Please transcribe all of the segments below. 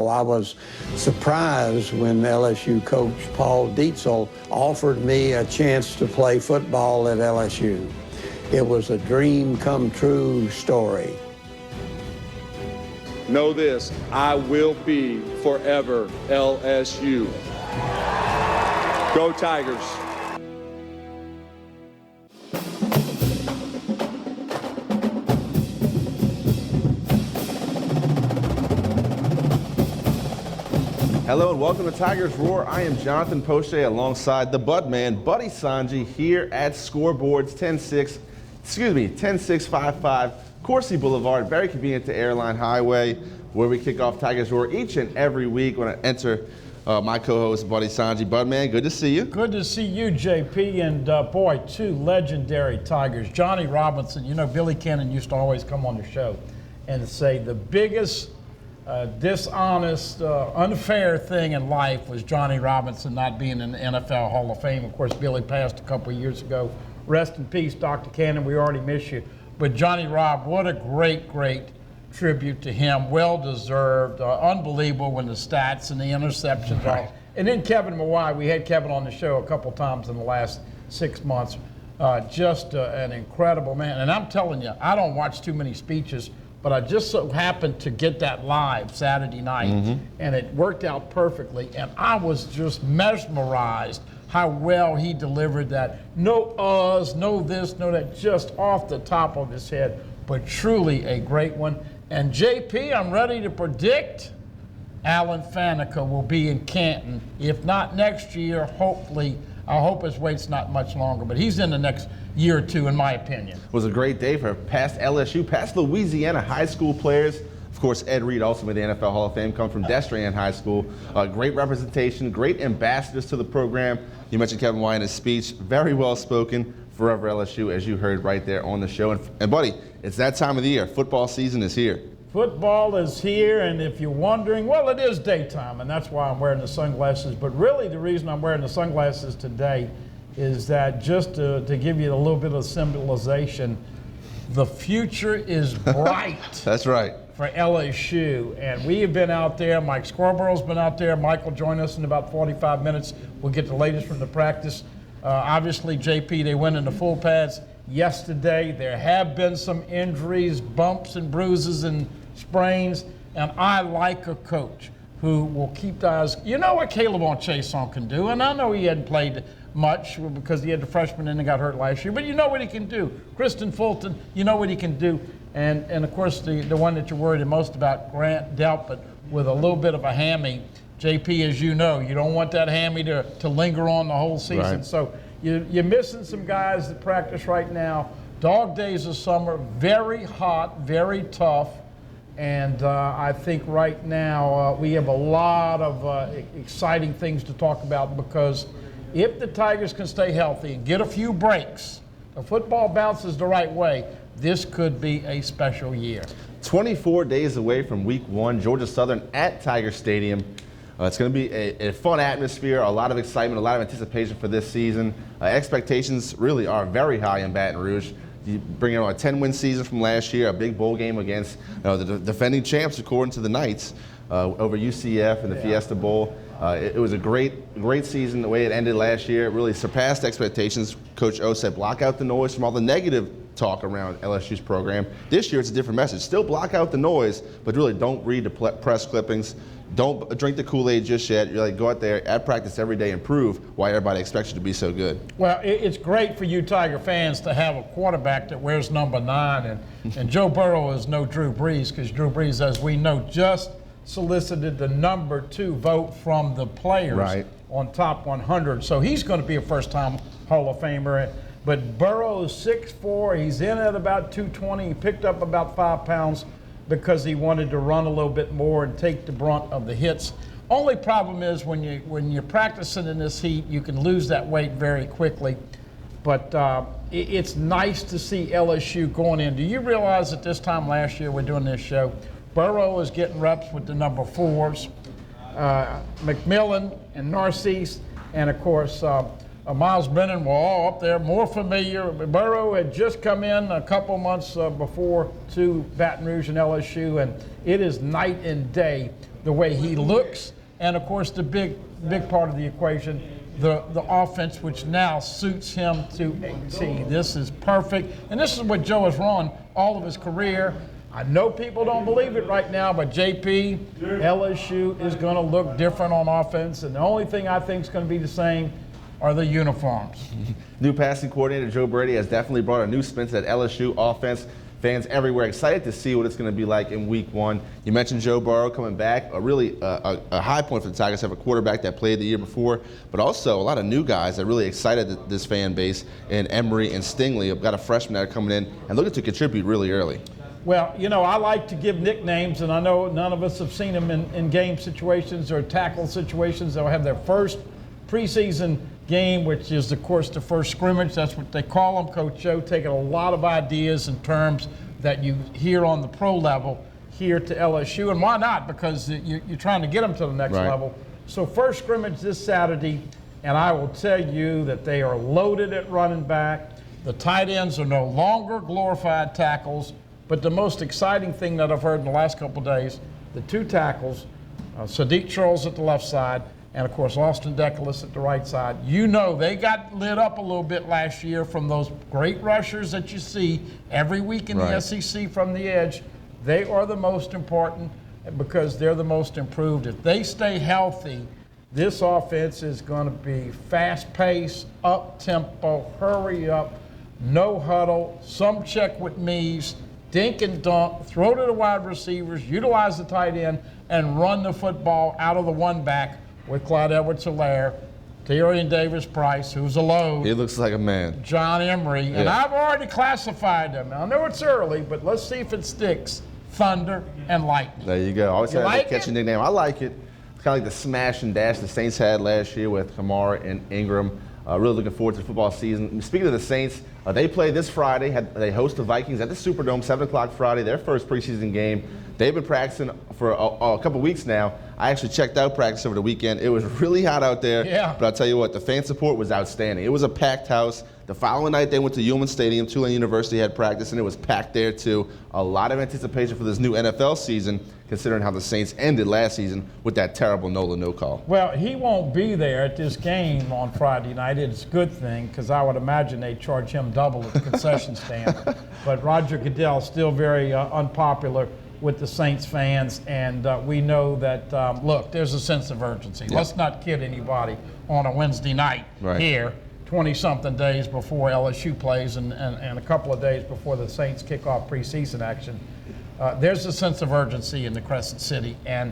So I was surprised when LSU coach Paul Dietzel offered me a chance to play football at LSU. It was a dream come true story. Know this, I will be forever LSU. Go Tigers. Hello and welcome to Tigers Roar. I am Jonathan Poche alongside the Budman, Buddy Sanji, here at Scoreboards 10655 Coursey Boulevard. Very convenient to Airline Highway, where we kick off Tigers Roar each and every week when I enter my co-host, Buddy Sanji. Budman, good to see you. Good to see you, JP, and boy, two legendary Tigers. Johnny Robinson, you know, Billy Cannon used to always come on the show and say the biggest dishonest, unfair thing in life was Johnny Robinson not being in the NFL Hall of Fame. Of course, Billy passed a couple of years ago. Rest in peace, Dr. Cannon. We already miss you. But Johnny Rob, what a great, great tribute to him. Well-deserved. Unbelievable when the stats and the interceptions are. And then Kevin Mawai. We had Kevin on the show a couple times in the last 6 months. Just an incredible man. And I'm telling you, I don't watch too many speeches, but I just so happened to get that live Saturday night, and it worked out perfectly. And I was just mesmerized how well he delivered that. No uhs, no this, no that, just off the top of his head, but truly a great one. And JP, I'm ready to predict Alan Faneca will be in Canton. If not next year, hopefully. I hope his wait's not much longer, but he's in the next year or two, in my opinion. It was a great day for past LSU, past Louisiana high school players. Of course, Ed Reed, also made the NFL Hall of Fame, come from Destrehan High School. Great representation, great ambassadors to the program. You mentioned Kevin White in his speech. Very well spoken. Forever LSU, as you heard right there on the show. And buddy, it's that time of the year. Football season is here. Football is here, and if you're wondering, well, it is daytime, and that's why I'm wearing the sunglasses. But really, the reason I'm wearing the sunglasses today is that just to give you a little bit of symbolization, the future is bright. That's right. For LSU, and we have been out there. Mike Scorborough's been out there. Mike will join us in about 45 minutes. We'll get the latest from the practice. Obviously, JP, they went into full pads yesterday. There have been some injuries, bumps and bruises and sprains, and I like a coach who will keep the eyes. You know what Caleb on Chason can do, and I know he hadn't played much because he had the freshman and he got hurt last year, but you know what he can do. Kristen Fulton, you know what he can do. And of course, the one that you're worried the most about, Grant Delpit, with a little bit of a hammy. JP, as you know, you don't want that hammy to linger on the whole season. Right. So you're missing some guys that practice right now. Dog days of summer, very hot, very tough. And I think right now we have a lot of exciting things to talk about, because if the Tigers can stay healthy and get a few breaks, the football bounces the right way, this could be a special year. 24 days away from week one, Georgia Southern at Tiger Stadium. It's going to be a fun atmosphere, a lot of excitement, a lot of anticipation for this season. Expectations really are very high in Baton Rouge. You bring in a 10-win season from last year, a big bowl game against the defending champs, according to the Knights, over UCF in the Fiesta Bowl. It was a great season. The way it ended last year, it really surpassed expectations. Coach O said, block out the noise from all the negative talk around LSU's program. This year, it's a different message. Still block out the noise, but really don't read the press clippings. Don't drink the Kool-Aid just yet. You're like, go out there at practice every day and prove why everybody expects you to be so good. Well, it's great for you Tiger fans to have a quarterback that wears number 9. And Joe Burrow is no Drew Brees, because Drew Brees, as we know, just solicited the number 2 vote from the players on top 100. So he's going to be a first-time Hall of Famer. But Burrow is 6'4". He's in at about 220. He picked up about 5 pounds because he wanted to run a little bit more and take the brunt of the hits. Only problem is when you're practicing in this heat, you can lose that weight very quickly. But it's nice to see LSU going in. Do you realize at this time last year, we're doing this show, Burrow is getting reps with the number 4s, McMillan and Narcisse, and of course Miles Brennan were all up there, more familiar. Burrow had just come in a couple months before to Baton Rouge and LSU, and it is night and day the way he looks, and of course the big part of the equation, the offense, which now suits him to a T. This is perfect, and this is what Joe has run all of his career. I know people don't believe it right now, but JP, LSU is going to look different on offense, and the only thing I think is going to be the same are the uniforms. New passing coordinator Joe Brady has definitely brought a new spin to that LSU offense. Fans everywhere excited to see what it's going to be like in week one. You mentioned Joe Burrow coming back, a high point for the Tigers to have a quarterback that played the year before, but also a lot of new guys that really excited this fan base, and Emery and Stingley have got a freshman that are coming in and looking to contribute really early. Well, you know, I like to give nicknames, and I know none of us have seen them in game situations or tackle situations. They'll have their first preseason game, which is, of course, the first scrimmage. That's what they call them. Coach Joe taking a lot of ideas and terms that you hear on the pro level here to LSU, and why not? Because you're trying to get them to the next level. So first scrimmage this Saturday, and I will tell you that they are loaded at running back. The tight ends are no longer glorified tackles, but the most exciting thing that I've heard in the last couple of days, the two tackles, Sadiq Charles at the left side, and of course Austin Deculus at the right side. You know they got lit up a little bit last year from those great rushers that you see every week in the SEC from the edge. They are the most important because they're the most improved. If they stay healthy, this offense is going to be fast-paced, up-tempo, hurry up, no huddle, some check with me's, dink and dunk, throw to the wide receivers, utilize the tight end, and run the football out of the one back with Clyde Edwards-Helaire, Tyrion Davis-Price, who's a load. He looks like a man. John Emery, and I've already classified them. I know it's early, but let's see if it sticks. Thunder and Lightning. There you go. Always had like a catchy nickname. I like it. It's kind of like the smash and dash the Saints had last year with Kamara and Ingram. Really looking forward to the football season. Speaking of the Saints, they play this Friday. They host the Vikings at the Superdome, 7 o'clock Friday, their first preseason game. They've been practicing for a couple weeks now. I actually checked out practice over the weekend. It was really hot out there. Yeah. But I'll tell you what, the fan support was outstanding. It was a packed house. The following night, they went to Ullman Stadium. Tulane University had practice, and it was packed there, too. A lot of anticipation for this new NFL season, considering how the Saints ended last season with that terrible Nola no-call. Well, he won't be there at this game on Friday night. It's a good thing because I would imagine they charge him double at the concession stand. But Roger Goodell is still very unpopular with the Saints fans, and we know that, look, there's a sense of urgency. Let's not kid anybody on a Wednesday night here, 20-something days before LSU plays and a couple of days before the Saints kick off preseason action. There's a sense of urgency in the Crescent City, and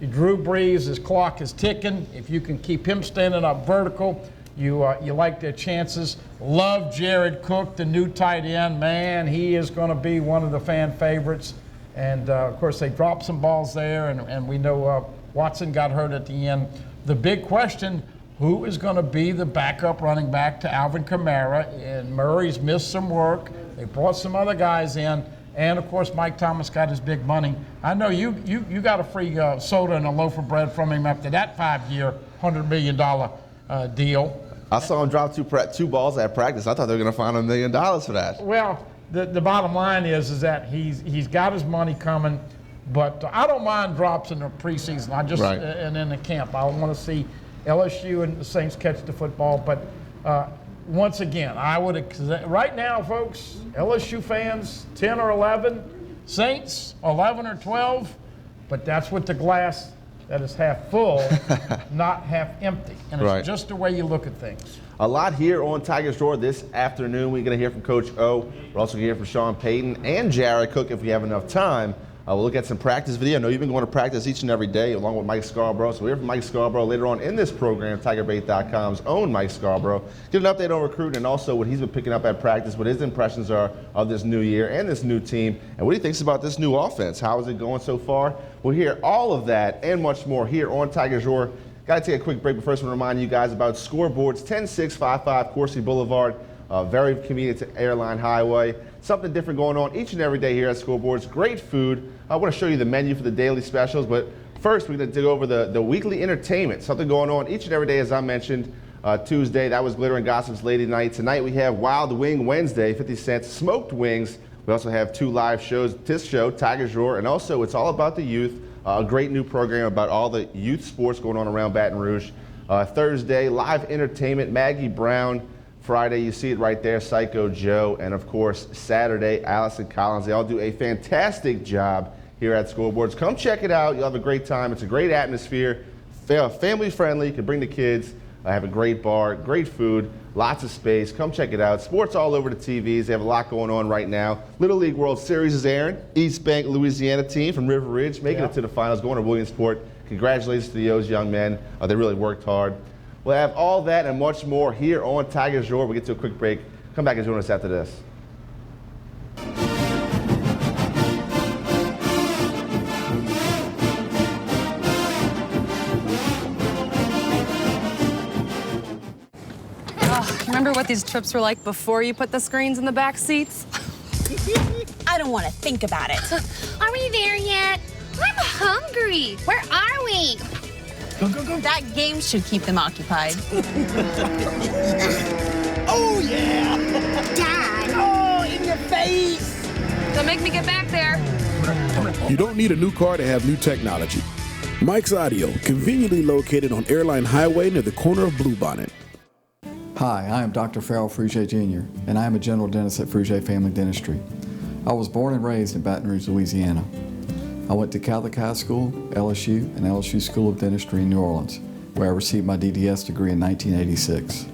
Drew Brees, his clock is ticking. If you can keep him standing up vertical, you like their chances. Love Jared Cook, the new tight end. Man, he is going to be one of the fan favorites. And, of course, they dropped some balls there, and we know Watson got hurt at the end. The big question, who is going to be the backup running back to Alvin Kamara? And Murray's missed some work. They brought some other guys in. And, of course, Mike Thomas got his big money. I know you got a free soda and a loaf of bread from him after that 5-year, $100 million deal. I saw him drop two balls at practice. I thought they were going to find $1 million for that. Well, the bottom line is that he's got his money coming, but I don't mind drops in the preseason. I just and in the camp, I want to see LSU and the Saints catch the football. But once again, I would right now, folks, LSU fans 10 or 11, Saints 11 or 12, but that's with the glass that is half full, not half empty, and it's just the way you look at things. A lot here on Tigers Roar this afternoon. We're going to hear from Coach O. We're also going to hear from Sean Payton and Jared Cook if we have enough time. We'll look at some practice video. I know you've been going to practice each and every day along with Mike Scarborough. So we'll hear from Mike Scarborough later on in this program, TigerBait.com's own Mike Scarborough. Get an update on recruiting and also what he's been picking up at practice, what his impressions are of this new year and this new team, and what he thinks about this new offense. How is it going so far? We'll hear all of that and much more here on Tigers Roar. Got to take a quick break, but first I want to remind you guys about Scoreboards, 10655 Coursey Boulevard, very convenient to Airline Highway. Something different going on each and every day here at Scoreboards. Great food. I want to show you the menu for the daily specials, but first we're going to dig over the weekly entertainment. Something going on each and every day, as I mentioned. Tuesday, that was Glitter and Gossip's Lady Night. Tonight we have Wild Wing Wednesday, 50 cents smoked wings. We also have 2 live shows, this show, Tigers Roar, and also It's All About the Youth, a great new program about all the youth sports going on around Baton Rouge. Thursday, live entertainment, Maggie Brown. Friday, you see it right there, Psycho Joe. And of course, Saturday, Allison Collins. They all do a fantastic job here at Scoreboards. Come check it out. You'll have a great time. It's a great atmosphere, family friendly. You can bring the kids, have a great bar, great food, lots of space. Come check it out. Sports all over the TVs. They have a lot going on right now. Little League World Series is airing. East Bank, Louisiana team from River Ridge making it to the finals, going to Williamsport. Congratulations to those young men. They really worked hard. We'll have all that and much more here on Tigers Roar. We'll get to a quick break. Come back and join us after this. Remember what these trips were like before you put the screens in the back seats? I don't want to think about it. Are we there yet? I'm hungry. Where are we? Go, go, go. That game should keep them occupied. Oh, yeah! Dad! Oh, in your face! Don't make me get back there. You don't need a new car to have new technology. Mike's Audio, conveniently located on Airline Highway near the corner of Bluebonnet. Hi, I am Dr. Farrell Frugier Jr., and I am a general dentist at Frugier Family Dentistry. I was born and raised in Baton Rouge, Louisiana. I went to Catholic High School, LSU, and LSU School of Dentistry in New Orleans, where I received my DDS degree in 1986.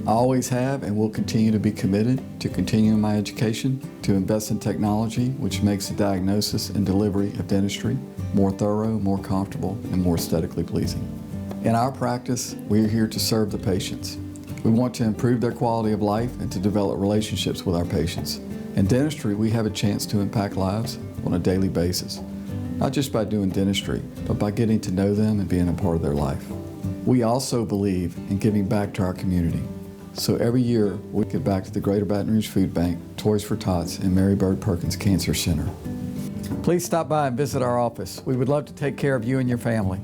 I always have and will continue to be committed to continuing my education, to invest in technology which makes the diagnosis and delivery of dentistry more thorough, more comfortable, and more aesthetically pleasing. In our practice, we are here to serve the patients. We want to improve their quality of life and to develop relationships with our patients. In dentistry, we have a chance to impact lives on a daily basis, not just by doing dentistry, but by getting to know them and being a part of their life. We also believe in giving back to our community. So every year, we give back to the Greater Baton Rouge Food Bank, Toys for Tots, and Mary Bird Perkins Cancer Center. Please stop by and visit our office. We would love to take care of you and your family.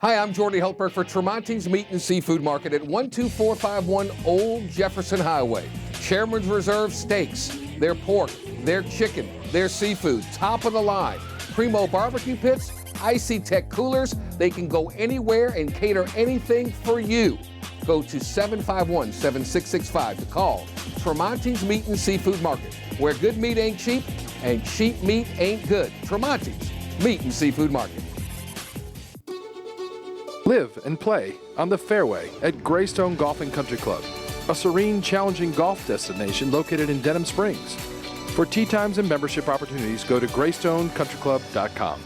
Hi, I'm Jordy Heltberg for Tremonti's Meat and Seafood Market at 12451 Old Jefferson Highway. Chairman's Reserve steaks, their pork, their chicken, their seafood, top of the line. Primo barbecue pits, Icy Tech coolers. They can go anywhere and cater anything for you. Go to 751-7665 to call Tremonti's Meat and Seafood Market, where good meat ain't cheap and cheap meat ain't good. Tremonti's Meat and Seafood Market. Live and play on the fairway at Greystone Golf and Country Club, a serene, challenging golf destination located in Denham Springs. For tee times and membership opportunities, go to GreystoneCountryClub.com.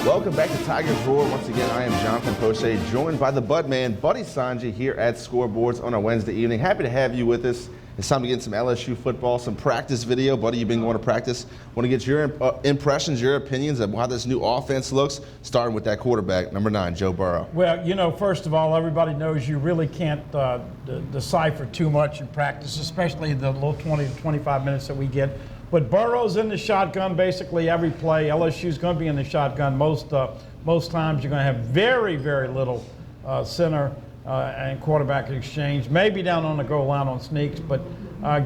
Welcome back to Tigers Roar. Once again, I am Jonathan Poche, joined by the Budman, Buddy Sanjay, here at Scoreboards on a Wednesday evening. Happy to have you with us. It's time to get some LSU football, some practice video. Buddy, you've been going to practice. Want to get your impressions, your opinions of how this new offense looks, starting with that quarterback, number 9, Joe Burrow. Well, you know, first of all, everybody knows you really can't decipher too much in practice, especially the little 20 to 25 minutes that we get. But Burrow's in the shotgun basically every play. LSU's going to be in the shotgun most times. You're going to have very, very little center and quarterback exchange, maybe down on the goal line on sneaks, but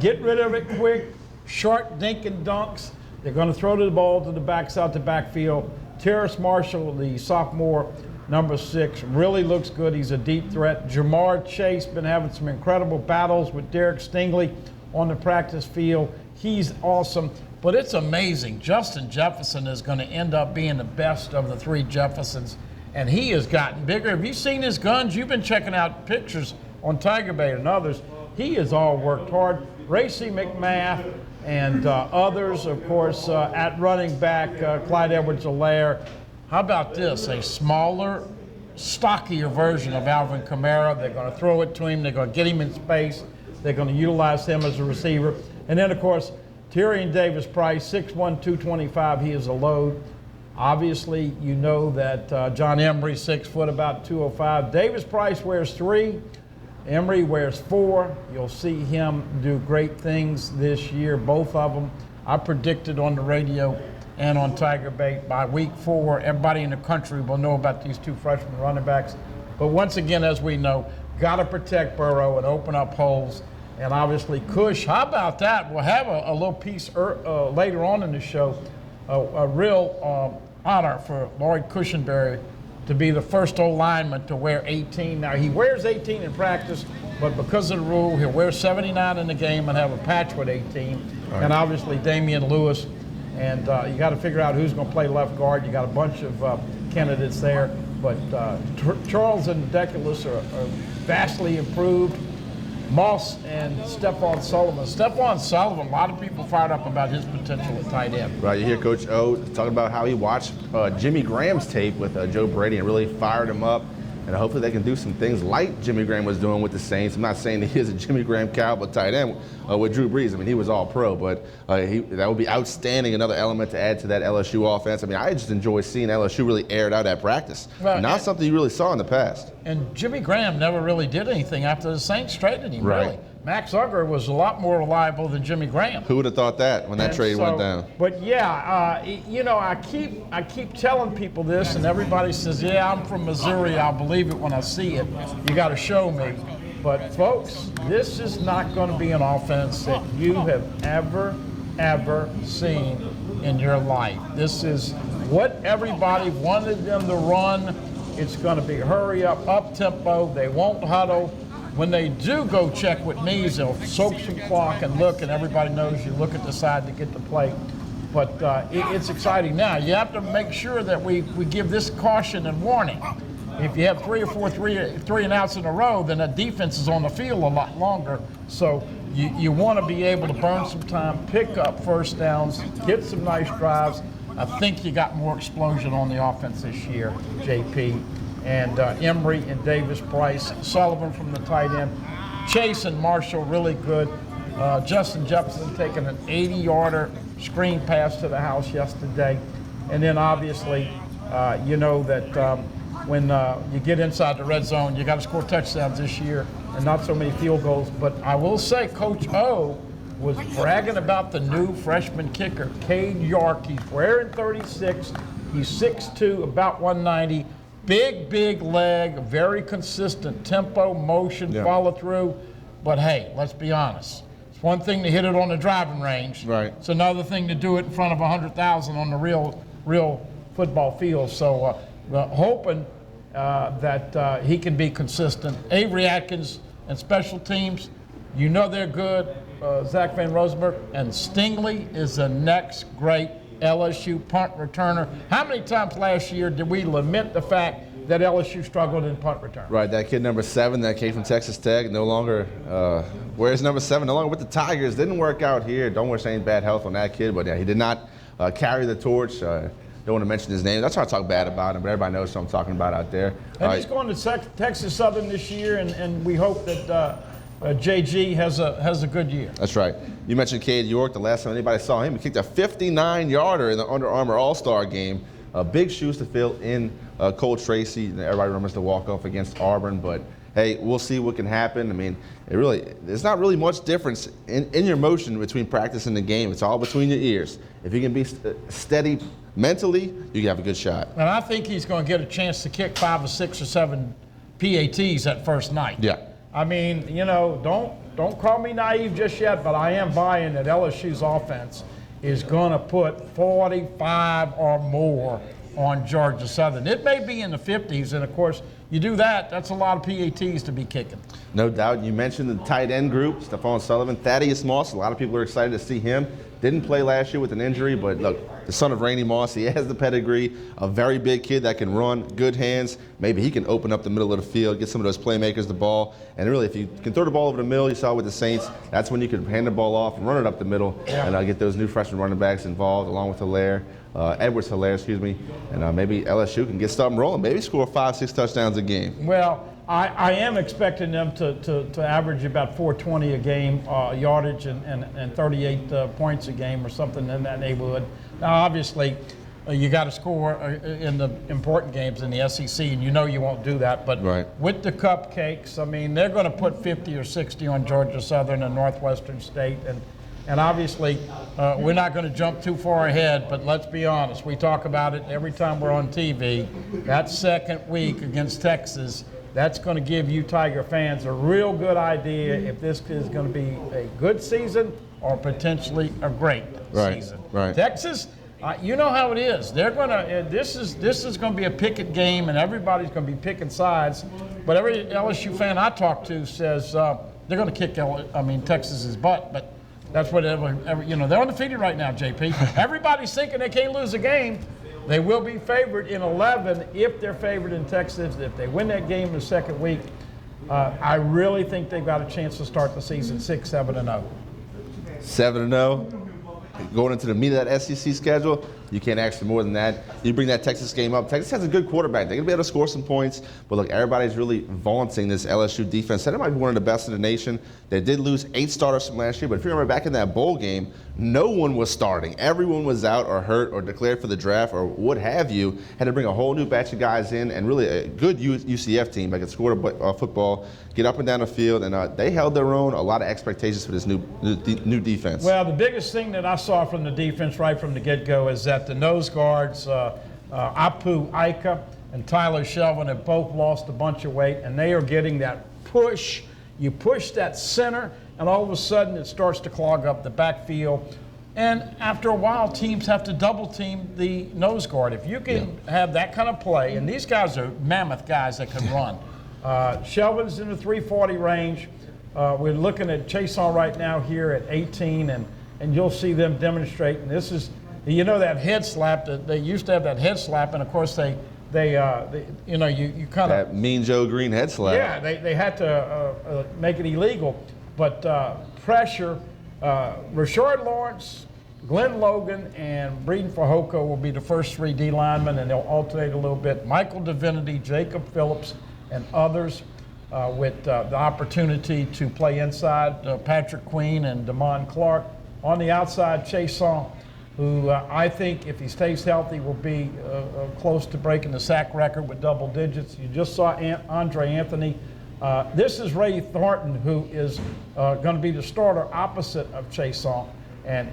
get rid of it quick, short dink and dunks. They're going to throw the ball to the backside, the backfield. Terrace Marshall, the sophomore, number 6, really looks good. He's a deep threat. Jamar Chase been having some incredible battles with Derek Stingley on the practice field. He's awesome. But it's amazing. Justin Jefferson is going to end up being the best of the 3 Jeffersons, and he has gotten bigger. Have you seen his guns? You've been checking out pictures on Tiger Bait and others. He has all worked hard. Racy McMath and others, of course, at running back, Clyde Edwards-Helaire. How about this? A smaller, stockier version of Alvin Kamara. They're going to throw it to him. They're going to get him in space. They're going to utilize him as a receiver. And then, of course, Tyrion Davis-Price, 6'1", 225. He is a load. Obviously, you know that John Emery, 6 foot, about 205. Davis-Price wears 3. Emery wears 4. You'll see him do great things this year, both of them. I predicted on the radio and on Tiger Bait by week 4, everybody in the country will know about these 2 freshman running backs. But once again, as we know, got to protect Burrow and open up holes. And obviously, Cush, how about that? We'll have a little piece later on in the show, a real honor for Lloyd Cushenberry to be the first O-lineman to wear 18. Now, he wears 18 in practice, but because of the rule, he'll wear 79 in the game and have a patch with 18. Right. And obviously, Damian Lewis. And you got to figure out who's going to play left guard. You got a bunch of candidates there. But Charles and Deculus are vastly improved. Moss and Stephon Sullivan. Stephon Sullivan, a lot of people fired up about his potential at tight end. Right, you hear Coach O talking about how he watched Jimmy Graham's tape with Joe Brady and really fired him up. And hopefully they can do some things like Jimmy Graham was doing with the Saints. I'm not saying that he is a Jimmy Graham caliber tight end with Drew Brees. I mean, he was all pro, but that would be outstanding, another element to add to that LSU offense. I mean, I just enjoy seeing LSU really aired out at practice. Right. Not something you really saw in the past. And Jimmy Graham never really did anything after the Saints traded him, right. Really. Max Unger was a lot more reliable than Jimmy Graham. Who would have thought that when that trade went down? But yeah, you know, I keep telling people this, and everybody says, "Yeah, I'm from Missouri. I'll believe it when I see it." You got to show me. But folks, this is not going to be an offense that you have ever seen in your life. This is what everybody wanted them to run. It's going to be hurry up tempo. They won't huddle. When they do go check with knees, they'll soak some clock and look, and everybody knows you look at the side to get the play. But it's exciting. Now, you have to make sure that we give this caution and warning. If you have 3 or 4 three and outs in a row, then that defense is on the field a lot longer. So you want to be able to burn some time, pick up first downs, get some nice drives. I think you got more explosion on the offense this year, JP. And Emery and Davis-Price, Sullivan from the tight end, Chase and Marshall really good. Justin Jefferson taking an 80-yarder screen pass to the house yesterday. And then obviously, you know that when you get inside the red zone, you got to score touchdowns this year and not so many field goals. But I will say Coach O was bragging about the new freshman kicker, Cade York. He's wearing 36. He's 6'2", about 190. Big leg, very consistent tempo, motion, follow through. But hey, let's be honest. It's one thing to hit it on the driving range. Right. It's another thing to do it in front of 100,000 on the real football field. So hoping that he can be consistent. Avery Atkins and special teams, you know they're good. Zach Van Rosenberg and Stingley is the next great LSU punt returner. How many times last year did we lament the fact that LSU struggled in punt return? Right, that kid number 7 that came from Texas Tech, no longer wears number 7, no longer with the Tigers. Didn't work out here. Don't wish any bad health on that kid, but yeah, he did not carry the torch. Don't want to mention his name. That's why I talk bad about him, but everybody knows what I'm talking about out there. And he's going to Texas Southern this year, and we hope that JG has a good year. That's right. You mentioned Cade York. The last time anybody saw him, he kicked a 59-yarder in the Under Armour All-Star game. Big shoes to fill in Cole Tracy. Everybody remembers the walk-off against Auburn, but hey, we'll see what can happen. I mean, there's not really much difference in your motion between practice and the game. It's all between your ears. If you can be steady mentally, you can have a good shot. And I think he's going to get a chance to kick 5 or 6 or 7 PATs that first night. Yeah. I mean, you know, don't call me naive just yet, but I am buying that LSU's offense is going to put 45 or more on Georgia Southern. It may be in the 50s, and of course, you do that, that's a lot of PATs to be kicking. No doubt. You mentioned the tight end group, Stephon Sullivan, Thaddeus Moss. A lot of people are excited to see him. Didn't play last year with an injury, but look, the son of Randy Moss, he has the pedigree, a very big kid that can run, good hands. Maybe he can open up the middle of the field, get some of those playmakers the ball. And really, if you can throw the ball over the middle, you saw with the Saints, that's when you can hand the ball off and run it up the middle and get those new freshman running backs involved, along with Edwards-Helaire, excuse me. And maybe LSU can get something rolling, maybe score 5-6 touchdowns a game. Well, I am expecting them to average about 420 a game yardage and 38 points a game or something in that neighborhood. Now, obviously, you got to score in the important games in the SEC, and you know you won't do that. But with the cupcakes, I mean, they're going to put 50 or 60 on Georgia Southern and Northwestern State. And obviously, we're not going to jump too far ahead, but let's be honest. We talk about it every time we're on TV. That second week against Texas, that's going to give you Tiger fans a real good idea if this is going to be a good season or potentially a great season. Texas, you know how it is. They're going to. This is going to be a picket game, and everybody's going to be picking sides. But every LSU fan I talk to says they're going to kick Texas's butt. But that's what they're undefeated right now, JP. Everybody's thinking they can't lose a game. They will be favored in 11 if they're favored in Texas. If they win that game in the second week, I really think they've got a chance to start the season 6-7-0. 7-0. Going into the meat of that SEC schedule, you can't ask for more than that. You bring that Texas game up. Texas has a good quarterback. They're going to be able to score some points. But look, everybody's really vaunting this LSU defense. That might be one of the best in the nation. They did lose 8 starters from last year. But if you remember back in that bowl game, no one was starting. Everyone was out or hurt or declared for the draft or what have you. Had to bring a whole new batch of guys in, and really a good UCF team that could score a football, get up and down the field, and they held their own. A lot of expectations for this new defense. Well, the biggest thing that I saw from the defense right from the get-go is that the nose guards, Apu Ika and Tyler Shelvin, have both lost a bunch of weight, and they are getting that push. You push that center, and all of a sudden it starts to clog up the backfield. And after a while, teams have to double-team the nose guard. If you can have that kind of play, and these guys are mammoth guys that can run. Shelvin's in the 340 range. We're looking at Chason right now here at 18, and you'll see them demonstrate. And this is, you know, that head slap. That they used to have that head slap, and of course you kind of that Mean Joe Green head slap. Yeah, they had to make it illegal, but pressure. Rashard Lawrence, Glenn Logan, and Breeden Fehoko will be the first 3 D linemen, and they'll alternate a little bit. Michael Divinity, Jacob Phillips, and others with the opportunity to play inside. Patrick Queen and Damon Clark. On the outside, Chason, who I think, if he stays healthy, will be close to breaking the sack record with double digits. You just saw Andre Anthony. This is Ray Thornton, who is going to be the starter opposite of Chason. And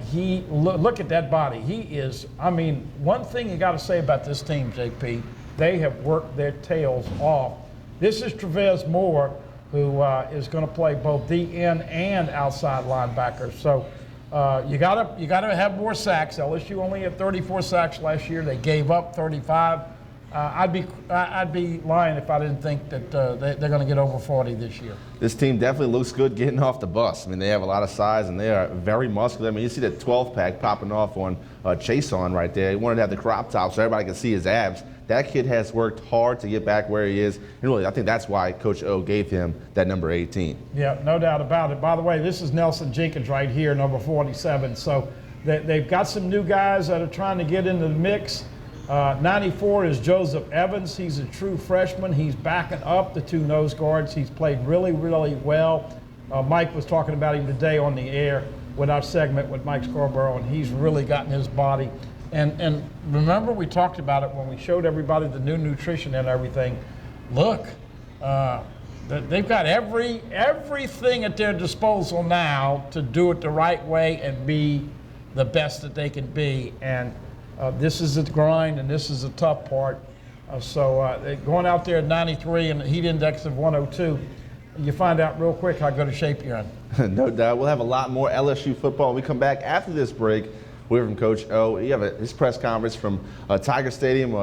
look at that body. He is, one thing you got to say about this team, JP, they have worked their tails off. This is Trevez Moore, who is going to play both DN and outside linebacker. So you gotta have more sacks. LSU only had 34 sacks last year. They gave up 35. I'd be lying if I didn't think that they're going to get over 40 this year. This team definitely looks good getting off the bus. They have a lot of size, and they are very muscular. You see that 12-pack popping off on Chason right there. He wanted to have the crop top so everybody could see his abs. That kid has worked hard to get back where he is. And really, I think that's why Coach O gave him that number 18. Yeah, no doubt about it. By the way, this is Nelson Jenkins right here, number 47. So they've got some new guys that are trying to get into the mix. 94 is Joseph Evans. He's a true freshman. He's backing up the 2 nose guards. He's played really, really well. Mike was talking about him today on the air with our segment with Mike Scarborough, and he's really gotten his body. And remember, we talked about it when we showed everybody the new nutrition and everything. Look, they've got everything at their disposal now to do it the right way and be the best that they can be. And this is a grind, and this is a tough part. Going out there at 93 and a heat index of 102, you find out real quick how good a shape you're in. No doubt. We'll have a lot more LSU football when we come back after this break. We're from Coach O. You have his press conference from Tiger Stadium.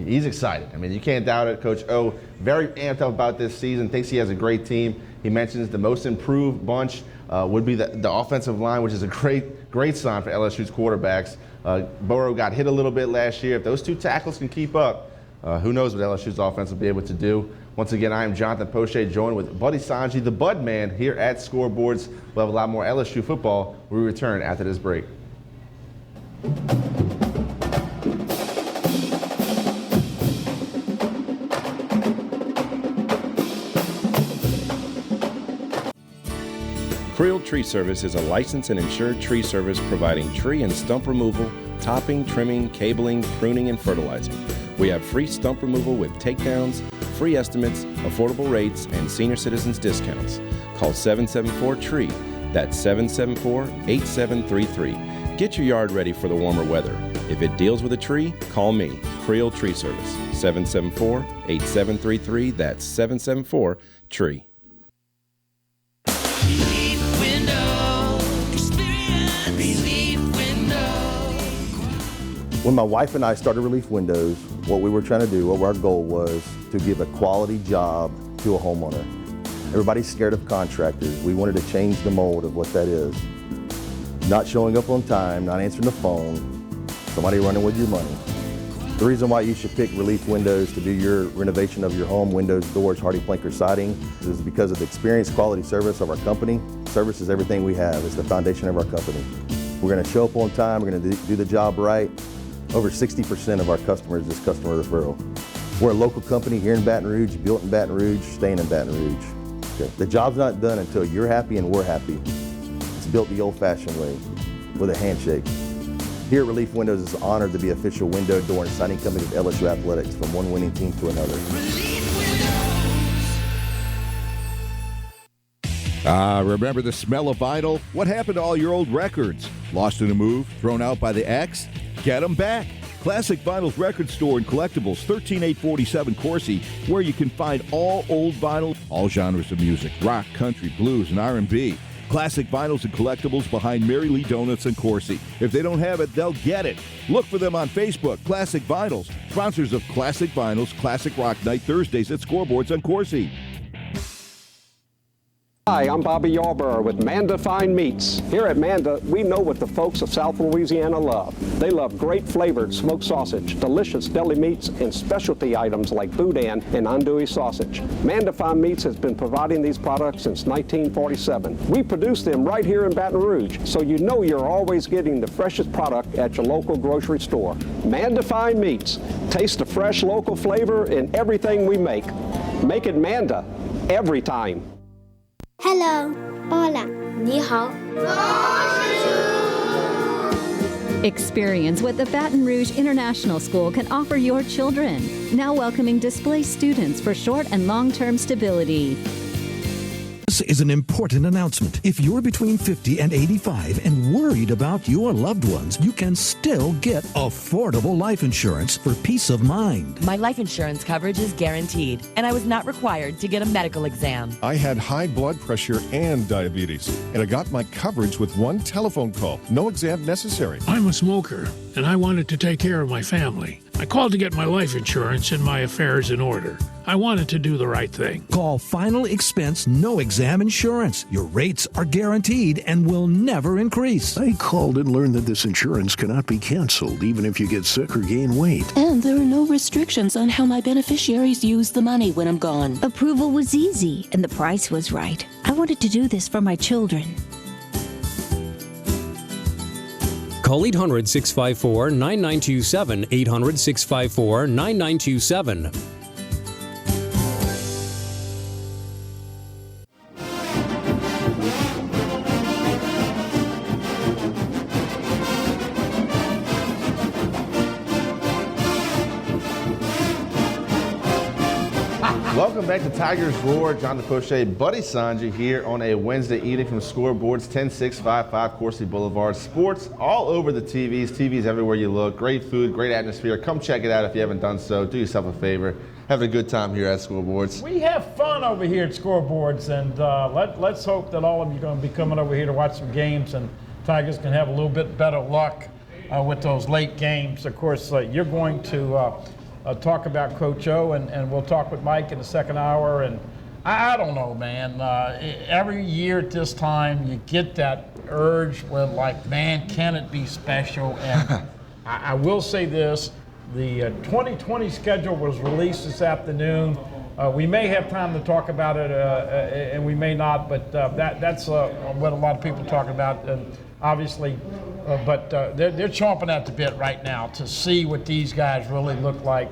He's excited. I mean, you can't doubt it. Coach O, very amped up about this season, thinks he has a great team. He mentions the most improved bunch would be the offensive line, which is a great sign for LSU's quarterbacks. Burrow got hit a little bit last year. If those two tackles can keep up, who knows what LSU's offense will be able to do. Once again, I am Jonathan Poche, joined with Buddy Sanji, the Bud Man, here at Scoreboards. We'll have a lot more LSU football when we return after this break. Creel Tree Service is a licensed and insured tree service providing tree and stump removal, topping, trimming, cabling, pruning, and fertilizing. We have free stump removal with takedowns, free estimates, affordable rates, and senior citizens discounts. Call 774-TREE. That's 774-8733. Get your yard ready for the warmer weather. If it deals with a tree, call me, Creel Tree Service, 774-8733. That's 774-TREE. When my wife and I started Relief Windows, what we were trying to do, what our goal was to give a quality job to a homeowner. Everybody's scared of contractors. We wanted to change the mold of what that is. Not showing up on time, not answering the phone, somebody running with your money. The reason why you should pick Relief Windows to do your renovation of your home, windows, doors, hardy plank, or siding, is because of the experience, quality service of our company. Service is everything we have. It's the foundation of our company. We're going to show up on time. We're going to do the job right. Over 60% of our customers is customer referral. We're a local company here in Baton Rouge, built in Baton Rouge, staying in Baton Rouge. Okay. The job's not done until you're happy and we're happy. It's built the old-fashioned way, with a handshake. Here at Relief Windows is honored to be official window, door, and siding company of LSU Athletics, from one winning team to another. Remember the smell of vinyl? What happened to all your old records? Lost in a move? Thrown out by the ex? Get them back. Classic Vinyl's Record Store and Collectibles, 13847 Coursey, where you can find all old vinyl, all genres of music, rock, country, blues, and R&B. Classic Vinyls and Collectibles behind Mary Lee Donuts and Coursey. If they don't have it, they'll get it. Look for them on Facebook. Classic Vinyls, sponsors of Classic Vinyls Classic Rock Night Thursdays at Scoreboards on Coursey. Hi, I'm Bobby Yarborough with Manda Fine Meats. Here at Manda, we know what the folks of South Louisiana love. They love great flavored smoked sausage, delicious deli meats, and specialty items like boudin and andouille sausage. Manda Fine Meats has been providing these products since 1947. We produce them right here in Baton Rouge, so you know you're always getting the freshest product at your local grocery store. Manda Fine Meats. Taste the fresh local flavor in everything we make. Make it Manda every time. Hello. Hola. 你好. Experience what the Baton Rouge International School can offer your children. Now welcoming displaced students for short and long-term stability. This is an important announcement. If you're between 50 and 85 and worried about your loved ones, you can still get affordable life insurance for peace of mind. My life insurance coverage is guaranteed, and I was not required to get a medical exam. I had high blood pressure and diabetes, and I got my coverage with one telephone call. No exam necessary. I'm a smoker, and I wanted to take care of my family. I called to get my life insurance and my affairs in order. I wanted to do the right thing. Call Final Expense No Exam Insurance. Your rates are guaranteed and will never increase. I called and learned that this insurance cannot be canceled even if you get sick or gain weight. And there are no restrictions on how my beneficiaries use the money when I'm gone. Approval was easy and the price was right. I wanted to do this for my children. Call 800-654-9927, 800-654-9927. Welcome back to Tigers Roar. John DePoche, Buddy Sanjay here on a Wednesday evening from Scoreboards 10655 Coursey Boulevard. Sports all over the TVs everywhere you look. Great food, great atmosphere. Come check it out if you haven't done so. Do yourself a favor. Having a good time here at Scoreboards. We have fun over here at Scoreboards, and let's hope that all of you are going to be coming over here to watch some games, and Tigers can have a little bit better luck with those late games. Of course, you're going to talk about Coach O, and we'll talk with Mike in the second hour. And I don't know, man. Every year at this time, you get that urge where, like, man, can it be special? And I will say this. The 2020 schedule was released this afternoon. We may have time to talk about it, and we may not, but that's what a lot of people are talking about, obviously. But they're chomping at the bit right now to see what these guys really look like.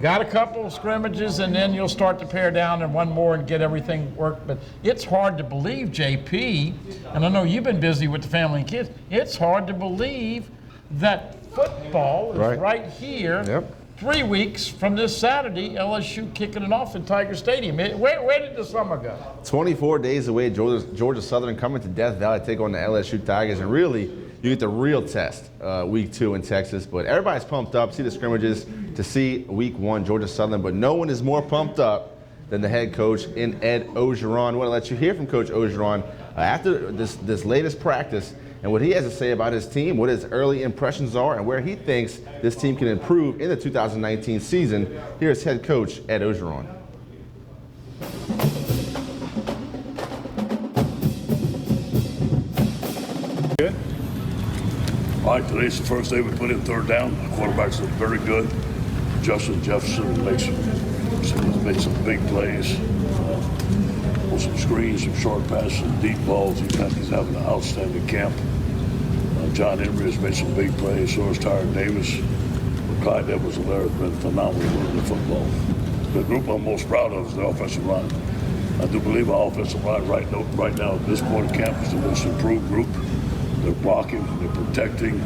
Got a couple of scrimmages, and then you'll start to pare down and one more and get everything worked. But it's hard to believe, JP, and I know you've been busy with the family and kids, it's hard to believe that football is right here. Yep. 3 weeks from this Saturday, LSU kicking it off in Tiger Stadium. Where did the summer go? 24 days away, Georgia Southern coming to Death Valley to take on the LSU Tigers, and really, you get the real test week 2 in Texas. But everybody's pumped up, see the scrimmages, to see week 1, Georgia Southern. But no one is more pumped up than the head coach in Ed Ogeron. I want to let you hear from Coach Ogeron after this latest practice and what he has to say about his team, what his early impressions are, and where he thinks this team can improve in the 2019 season. Here's head coach Ed Ogeron. Good. All right, today's the first day we put in third down. The quarterbacks look very good. Justin Jefferson made some big plays. On some screens, some short passes, some deep balls. He's having an outstanding camp. John Emery has made some big plays. So has Tyler Davis. Clyde Edwards-Helaire has been phenomenal with the football. The group I'm most proud of is the offensive line. I do believe our offensive line right now at this point in camp is the most improved group. They're blocking, they're protecting.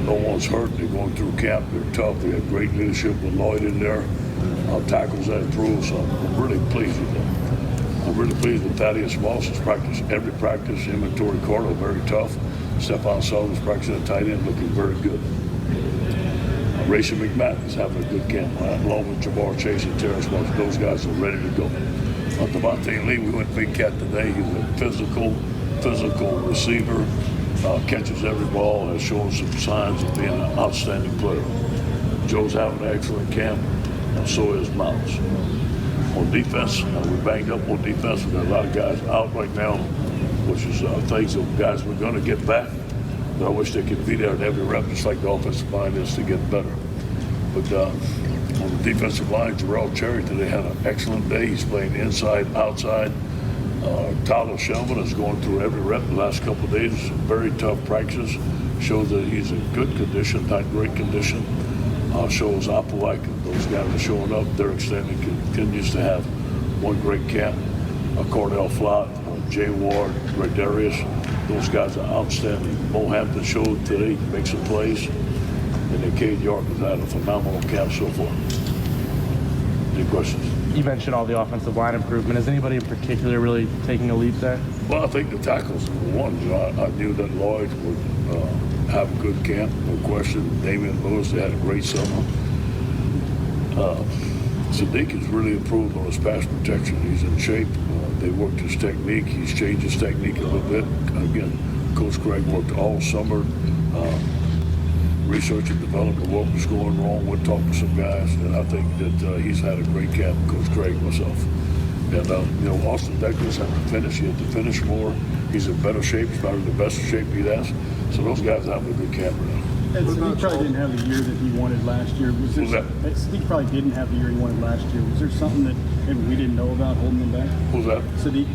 No one's hurt. They're going through camp. They're tough. They have great leadership with Lloyd in there. Tackles that improve. So I'm really pleased with them. I'm really pleased with Thaddeus Moss. He's practiced every practice. Inventory Cordell, very tough. Stephon Sullivan's practicing at tight end, looking very good. Rayson McMahon is having a good camp. Along with Jamar Chase and Terrence Marks, those guys are ready to go. Devontae Lee, we went Big Cat today. He's a physical receiver. Catches every ball and has shown some signs of being an outstanding player. Joe's having an excellent camp, and so is Miles. On defense, we're banged up on defense. We've got a lot of guys out right now, which is things that guys we're going to get back. But I wish they could be there at every rep, just like the offensive line is, to get better. But on the defensive line, Jarrell Cherry today had an excellent day. He's playing inside, outside. Tyler Shelvin is going through every rep the last couple of days. Very tough practices. Shows that he's in good condition, not great condition. Shows Opelike, those guys are showing up. Their extending continues to have one great camp. Cordell Flott, Jay Ward, Ray Darius, those guys are outstanding. Mo Hampton showed today, make some plays. And then Cade York has had a phenomenal camp so far. Any questions? You mentioned all the offensive line improvement. Is anybody in particular really taking a leap there? Well, I think the tackles are one. I knew that Lloyd would have a good camp, no question. Damian Lewis, they had a great summer. Sadiq has really improved on his pass protection. He's in shape. They worked his technique. He's changed his technique a little bit. Again, Coach Craig worked all summer, research and development, what was going wrong. We'll talk to some guys, and I think that he's had a great camp, Coach Craig, myself. And, Austin Deckers had to finish. He had to finish more. He's in better shape. He's probably the best shape he'd asked. So those guys are having a good camp right now. And Sadiq probably didn't have the year that he wanted last year. Sadiq probably didn't have the year he wanted last year. Was there something that maybe we didn't know about holding him back? Who's that? Sadiq?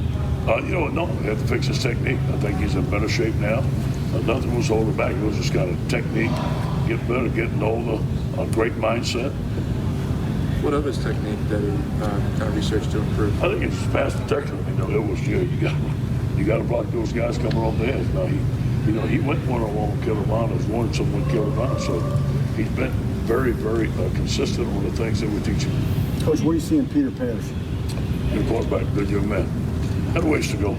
No, he had to fix his technique. I think he's in better shape now. Nothing was holding back. It was just kind of technique, get better, getting older, a great mindset. What of his technique that he kind of researched to improve? I think it's pass protection. It was you got to block those guys coming off the edge. Now he went one-on-one with Carolina, wanted someone Carolina, so he's been very, very consistent on the things that we teach him. Coach, what do you see in Peter Parrish? Good quarterback, good young man. Had a ways to go,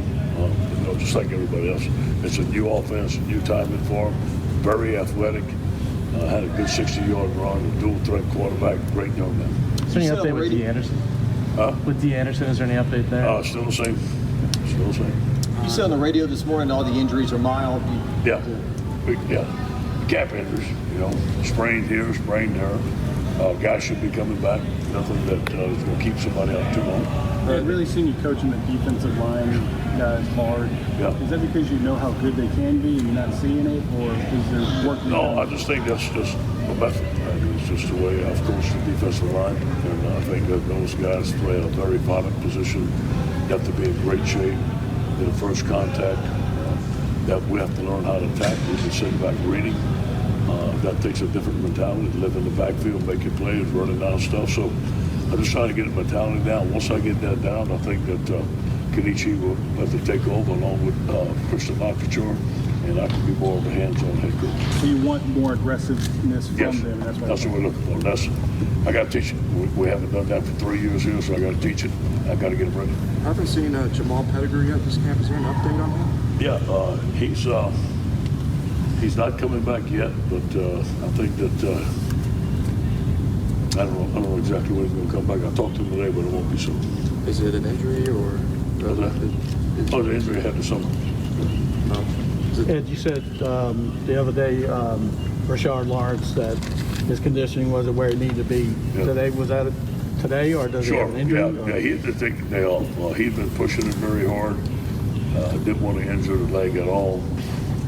just like everybody else. It's a new offense, new timing for him. Very athletic. Had a good 60-yard run. A dual threat quarterback. Great young man. Is there any update with D. Anderson? With D. Anderson, is there any update there? Still the same. Still the same. You said on the radio this morning all the injuries are mild. Yeah. Calf injuries. Sprained here, sprained there. Guys should be coming back. Nothing that is going to keep somebody out too long. I've really seen you coaching the defensive line guys hard. Yeah. Is that because you know how good they can be and you're not seeing it, or is there work? No, I just think that's just a method. It's just the way I've coached the defensive line, and I think that those guys play a very violent position. You have to be in great shape in the first contact. That we have to learn how to attack. We can sit back reading. That takes a different mentality. Live in the backfield, making plays, running down stuff. So I'm just trying to get the mentality down. Once I get that down, I think that Kenichi will have to take over along with Christian Monfouture, and I can be more of a hands-on head coach. So you want more aggressiveness from them? And that's what we're looking for. I got to teach it. We haven't done that for 3 years here, so I got to teach it. I got to get them ready. I haven't seen Jamal Pettigrew yet this camp. Is there an update on him? Yeah, he's not coming back yet, but I think that I don't know exactly when he's going to come back. I talked to him today, but it won't be soon. Is it an injury or? The injury had to summer. Ed, you said the other day, Rashard Lawrence, that his conditioning wasn't where it needed to be. Yeah. Today, was that today, or does he have an injury? Yeah, he had to take a day off. He'd been pushing it very hard. Didn't want to injure the leg at all.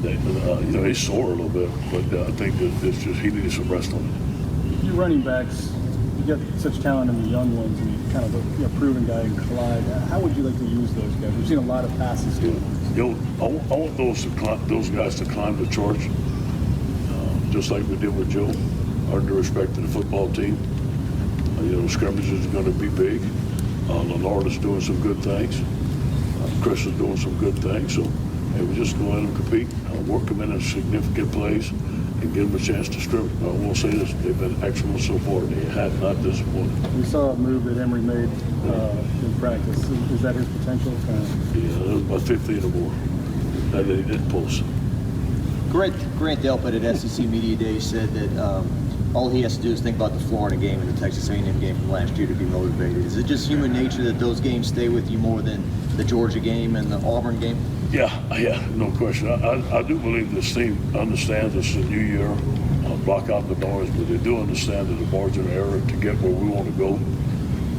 He's sore a little bit, but I think that it's just he needed some rest on it. You running backs, you got such talent in the young ones, and you kind of a proven guy in Clyde. How would you like to use those guys? We've seen a lot of passes. I want those guys to climb the charge, just like we did with Joe. Earn the respect of the football team. Scrimmages are going to be big. Lennard is doing some good things. Chris is doing some good things. So we just go in and compete, work them in significant plays, and give them a chance to scrimmage. I will say this, they've been excellent so far. They have not disappointed. We saw a move that Emory made in practice. Is that his potential? Yeah, it was about 15 or more that he didn't post. Grant Delpit at SEC Media Day said that all he has to do is think about the Florida game and the Texas A&M game from last year to be motivated. Is it just human nature that those games stay with you more than the Georgia game and the Auburn game? Yeah, no question. I do believe this team understands it's a new year, block out the noise, but they do understand that the margin of error to get where we want to go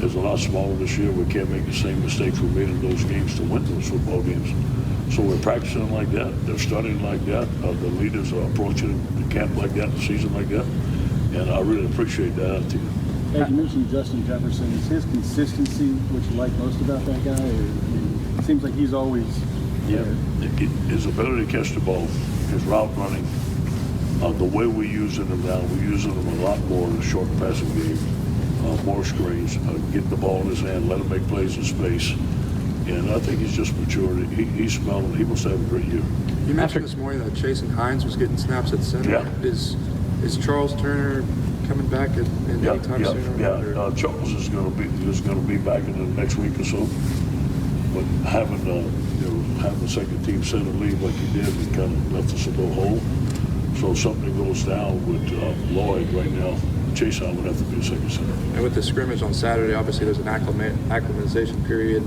is a lot smaller this year. We can't make the same mistakes we made in those games to win those football games. So we're practicing like that. They're studying like that. The leaders are approaching the camp like that, the season like that. And I really appreciate that attitude. Ed, you mentioned Justin Jefferson. Is his consistency what you like most about that guy? It seems like he's always his ability to catch the ball, his route running, the way we're using him now, we're using him a lot more in the short passing game, more screens, get the ball in his hand, let him make plays in space. And I think he's just matured. He's smelling. He must have a great year. You mentioned this morning that Jason Hines was getting snaps at center. Yeah. Is Charles Turner coming back anytime soon? Yeah. Charles is going to be back in the next week or so. But having a second team center leave like he did, it kind of left us a little hole. So if something goes down with Lloyd right now, Jason would have to be a second center. And with the scrimmage on Saturday, obviously there's an acclimatization period.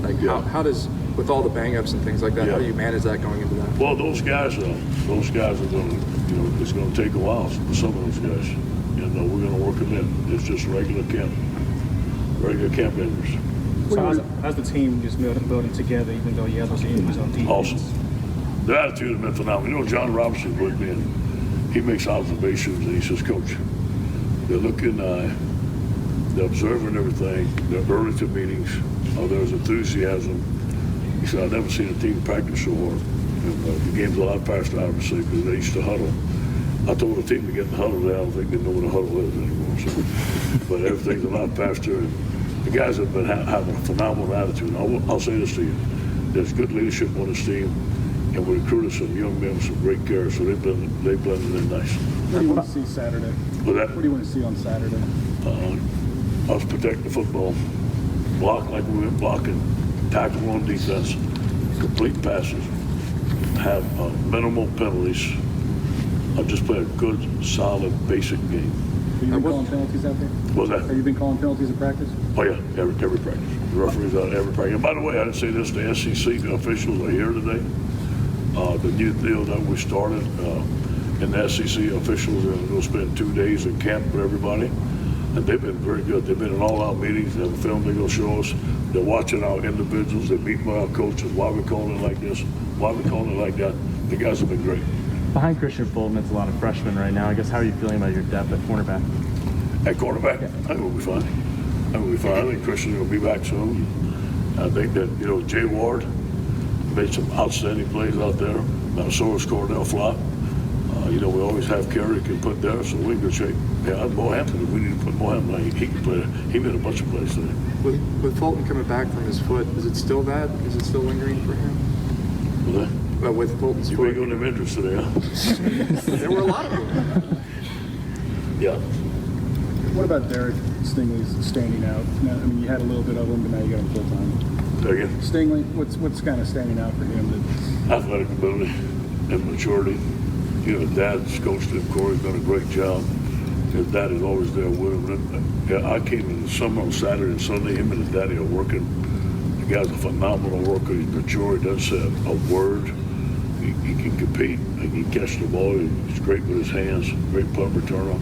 How does, with all the bang-ups and things like that, how do you manage that going into that? Well, those guys are going to, it's going to take a while for some of those guys. And we're going to work them in. It's just regular camp members. So how's the team just building together, even though you have those injuries on defense? Awesome. The attitude has been phenomenal. John Robinson with me, and he makes observations, and he says, Coach, they're looking, they're observing everything. They're early to meetings. There's enthusiasm. He said, I've never seen a team practice so hard. And, the game's a lot faster, obviously, because they used to huddle. I told the team to get in the huddle. I don't think they know what a huddle is anymore. So, but everything's a lot faster. And the guys have been having a phenomenal attitude. I'll say this to you. There's good leadership on this team. and we recruited some young men with some great character, so they blended in nice. What do you want to see Saturday? What do you want to see on Saturday? Us protect the football, block like we went blocking, tackle on defense, complete passes, have minimal penalties. I'll just play a good, solid, basic game. Have you been calling penalties out there? What's that? Have you been calling penalties at practice? Oh yeah, every practice. The referees out every practice. And by the way, I didn't say this, the SEC, the officials are here today. The new deal that we started, and the SEC officials are going to spend 2 days in camp with everybody. And they've been very good. They've been in all-out meetings. They have a film they're going to show us. They're watching our individuals. They meet with our coaches. Why we calling it like this? Why we calling it like that? The guys have been great. Behind Christian Fulton, it's a lot of freshmen right now. I guess how are you feeling about your depth at cornerback? At quarterback, I think we'll be fine. I think Christian will be back soon. I think that, Jay Ward made some outstanding plays out there. So is Cordell Flott. We always have Kerry can put there, so we're in good shape. Yeah, Mohampton, if we need to put Mohampton, he can play. He made a bunch of plays today. With Fulton coming back from his foot, is it still bad? Is it still lingering for him? With that? But with Fulton's foot. You ain't going to have interest today, huh? There were a lot of them. Yeah. What about Derek Stingley's standing out? Now, I mean, you had a little bit of him, but now you got him full time. Say again? Stingley, what's kind of standing out for him? Athletic ability and maturity. His dad's coached him. Corey's done a great job. His dad is always there with him. I came in the summer on Saturday and Sunday. Him and his daddy are working. The guy's a phenomenal worker. He's mature. He doesn't say a word. He can compete. He can catch the ball. He's great with his hands. Great punt returner.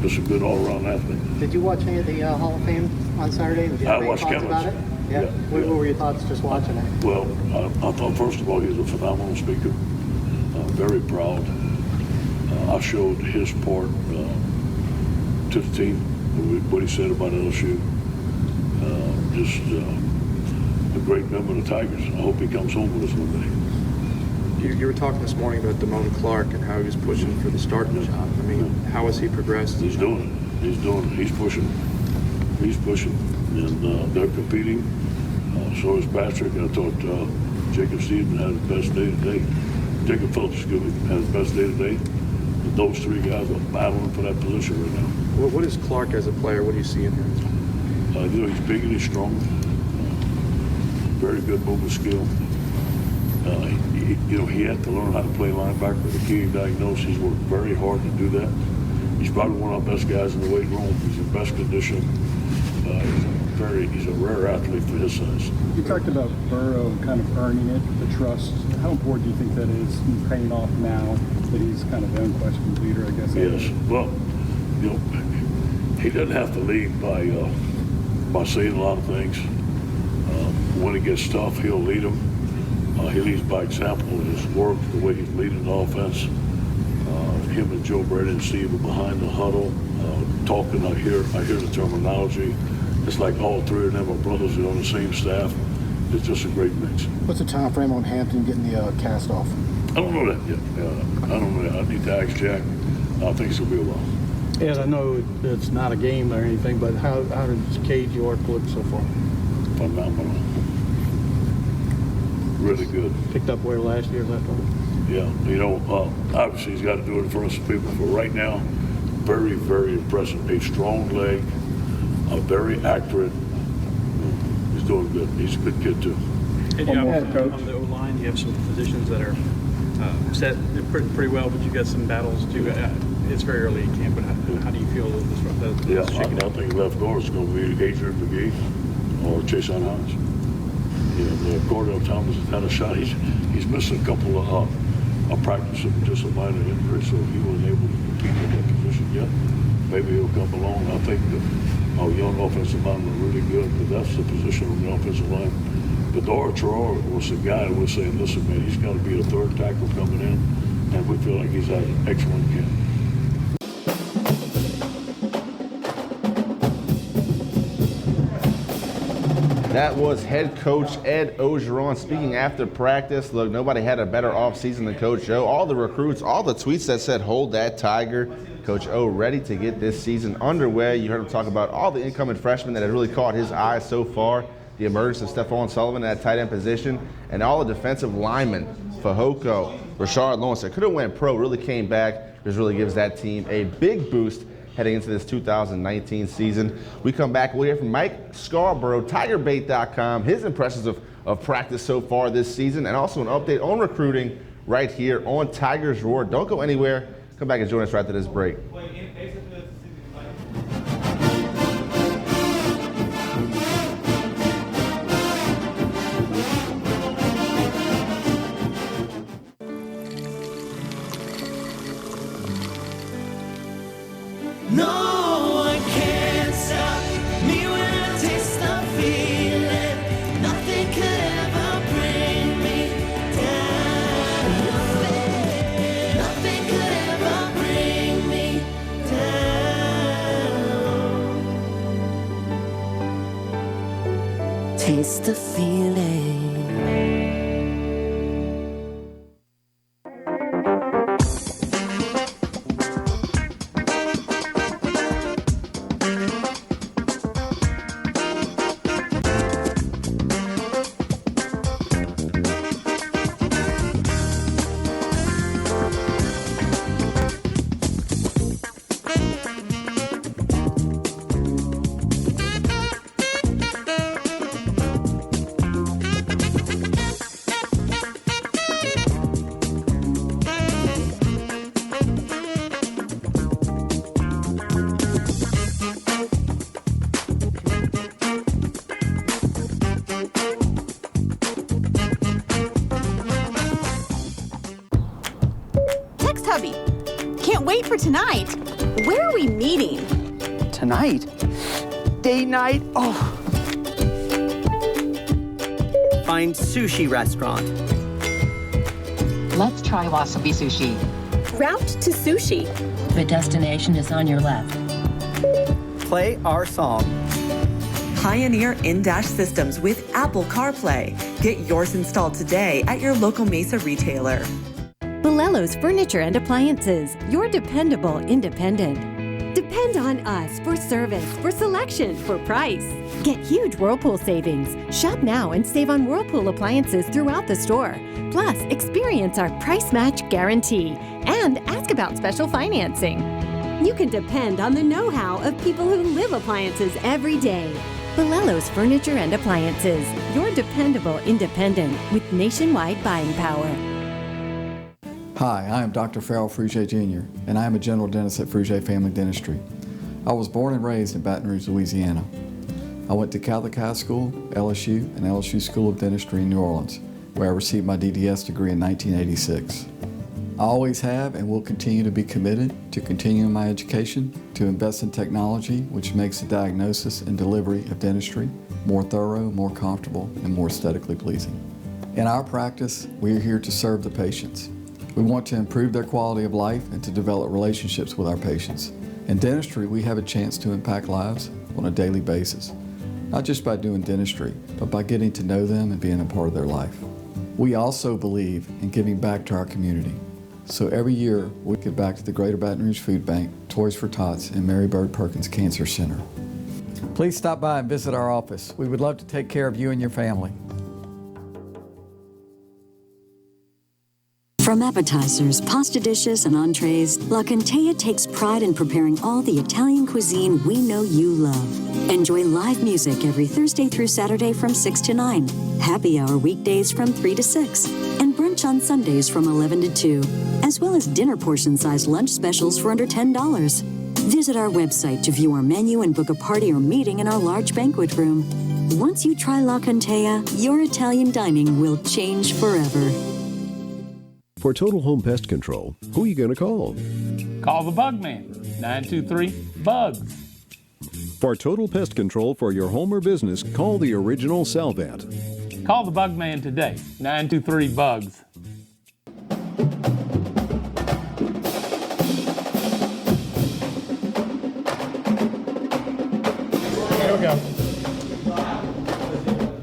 Just a good all-around athlete. Did you watch any of the Hall of Fame on Saturday? Did you have any thoughts about it? Yeah. What were your thoughts just watching it? Well, I thought, first of all, he was a phenomenal speaker. Very proud. I showed his part to the team, what he said about LSU. Just a great member of the Tigers. I hope he comes home with us one day. You were talking this morning about Damone Clark and how he was pushing for the starting job. I mean, how has he progressed? He's doing it. He's pushing. And they're competing. So is Patrick. I thought Jacob Stevens had his best day today. Jacob Phillips, had his best day today. And those three guys are battling for that position right now. What is Clark as a player? What do you see in him? He's big and he's strong. Very good movement skill. He had to learn how to play linebacker with a key diagnosis. He's worked very hard to do that. He's probably one of our best guys in the weight room. He's in best condition. He's a rare athlete for his size. You talked about Burrow kind of earning it, the trust. How important do you think that is in paying off now that he's kind of the unquestioned leader, I guess? Yes. Well, he doesn't have to lead by saying a lot of things. When it gets tough, he'll lead them. He leads by example in his work, the way he's leading the offense. Him and Joe Brady and Steve are behind the huddle, talking. I hear the terminology. It's like all three of them are brothers. They're on the same staff. It's just a great mix. What's the time frame on Hampton getting the cast off? I don't know that yet. I don't know that. I need to ask Jack. I think it's going to be a while. Ed, I know it's not a game or anything, but how does Cade York look so far? Phenomenal. Really good. Picked up where last year left off. Yeah, obviously he's got to do it in front of some people, but right now, very, very impressive. A strong leg, very accurate. He's doing good. He's a good kid too. And on the O-line, you have some positions that are set pretty well, but you've got some battles too. It's very early in camp, but how do you feel that this I think left guard is going to be Adrian McGee or Chason Hines. Cordell Thomas has had a shot. He's missed a couple of practice with just a minor injury, so he wasn't able to compete in that position yet. Maybe he'll come along. I think our young offensive linemen are really good, but that's the position on the offensive line. But Troar was the guy who was saying, listen, man, he's got to be the third tackle coming in, and we feel like he's had an excellent camp. That was head coach Ed Ogeron speaking after practice. Look, nobody had a better offseason than Coach O. All the recruits, all the tweets that said, hold that Tiger. Coach O ready to get this season underway. You heard him talk about all the incoming freshmen that have really caught his eye so far. The emergence of Stephon Sullivan at that tight end position, and all the defensive linemen Fehoko. Rashard Lawrence, that could have went pro, really came back. This really gives that team a big boost heading into this 2019 season. We come back, we'll hear from Mike Scarborough, TigerBait.com, his impressions of practice so far this season, and also an update on recruiting right here on Tigers Roar. Don't go anywhere. Come back and join us right after this break. No one can stop me when I taste the feeling. Nothing could ever bring me down. Nothing could ever bring me down. Taste the feeling. Hubby. Can't wait for tonight. Where are we meeting? Tonight? Date night? Oh. Find sushi restaurant. Let's try wasabi sushi. Route to sushi. The destination is on your left. Play our song. Pioneer in-dash systems with Apple CarPlay. Get yours installed today at your local Mesa retailer. Bolello's Furniture and Appliances, your dependable independent. Depend on us for service, for selection, for price. Get huge Whirlpool savings. Shop now and save on Whirlpool appliances throughout the store. Plus, experience our price match guarantee and ask about special financing. You can depend on the know-how of people who live appliances every day. Bolello's Furniture and Appliances, your dependable independent with nationwide buying power. Hi, I am Dr. Farrell Frugier Jr., and I am a general dentist at Frugier Family Dentistry. I was born and raised in Baton Rouge, Louisiana. I went to Catholic High School, LSU, and LSU School of Dentistry in New Orleans, where I received my DDS degree in 1986. I always have and will continue to be committed to continuing my education, to invest in technology which makes the diagnosis and delivery of dentistry more thorough, more comfortable, and more aesthetically pleasing. In our practice, we are here to serve the patients. We want to improve their quality of life and to develop relationships with our patients. In dentistry, we have a chance to impact lives on a daily basis, not just by doing dentistry, but by getting to know them and being a part of their life. We also believe in giving back to our community. So every year, we give back to the Greater Baton Rouge Food Bank, Toys for Tots, and Mary Bird Perkins Cancer Center. Please stop by and visit our office. We would love to take care of you and your family. From appetizers, pasta dishes, and entrees, La Cantea takes pride in preparing all the Italian cuisine we know you love. Enjoy live music every Thursday through Saturday from 6 to 9, happy hour weekdays from 3 to 6, and brunch on Sundays from 11 to 2, as well as dinner portion-sized lunch specials for under $10. Visit our website to view our menu and book a party or meeting in our large banquet room. Once you try La Cantea, your Italian dining will change forever. For Total Home Pest Control, who are you going to call? Call the Bug Man, 923-BUGS. For Total Pest Control for your home or business, call the original Salvat. Call the Bug Man today, 923-BUGS. Here we go.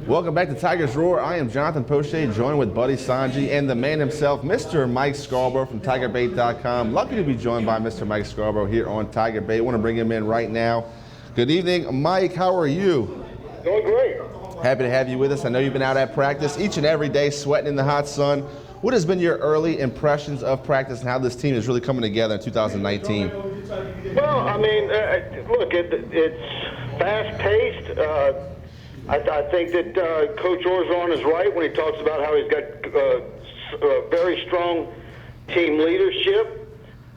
Welcome back to Tigers Roar. I am Jonathan Poche, joined with Buddy Sanji and the man himself, Mr. Mike Scarborough from TigerBait.com. Lucky to be joined by Mr. Mike Scarborough here on Tiger Bait. I want to bring him in right now. Good evening, Mike. How are you? Doing great. Happy to have you with us. I know you've been out at practice each and every day, sweating in the hot sun. what has been your early impressions of practice and how this team is really coming together in 2019? Well, I mean, look, it's fast-paced. I think that Coach Orgeron is right when he talks about how he's got very strong team leadership.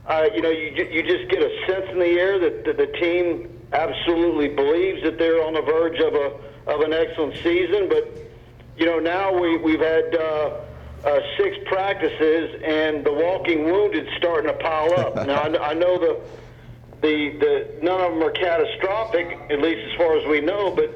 You just get a sense in the air that the team absolutely believes that they're on the verge of an excellent season. But now we've had 6 practices, and the walking wounded starting to pile up. Now I know the none of them are catastrophic, at least as far as we know. But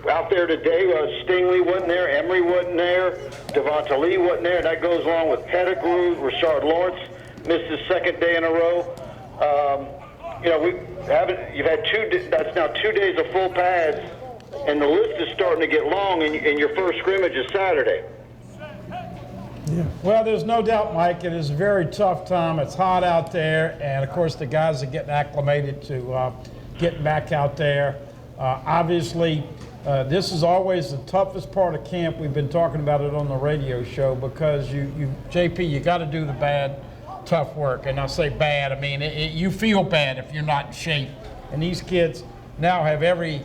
out there today, Stingley wasn't there, Emery wasn't there, Devonta Lee wasn't there. That goes along with Pettigrew. Rashard Lawrence missed his 2nd day in a row. You've had that's now 2 days of full pads, and the list is starting to get long, and your first scrimmage is Saturday. Yeah. Well, there's no doubt, Mike, it is a very tough time. It's hot out there, and of course the guys are getting acclimated to getting back out there. Obviously, this is always the toughest part of camp. We've been talking about it on the radio show because JP, you got to do the bad, tough work. And I say bad, I mean, you feel bad if you're not in shape. And these kids now have every,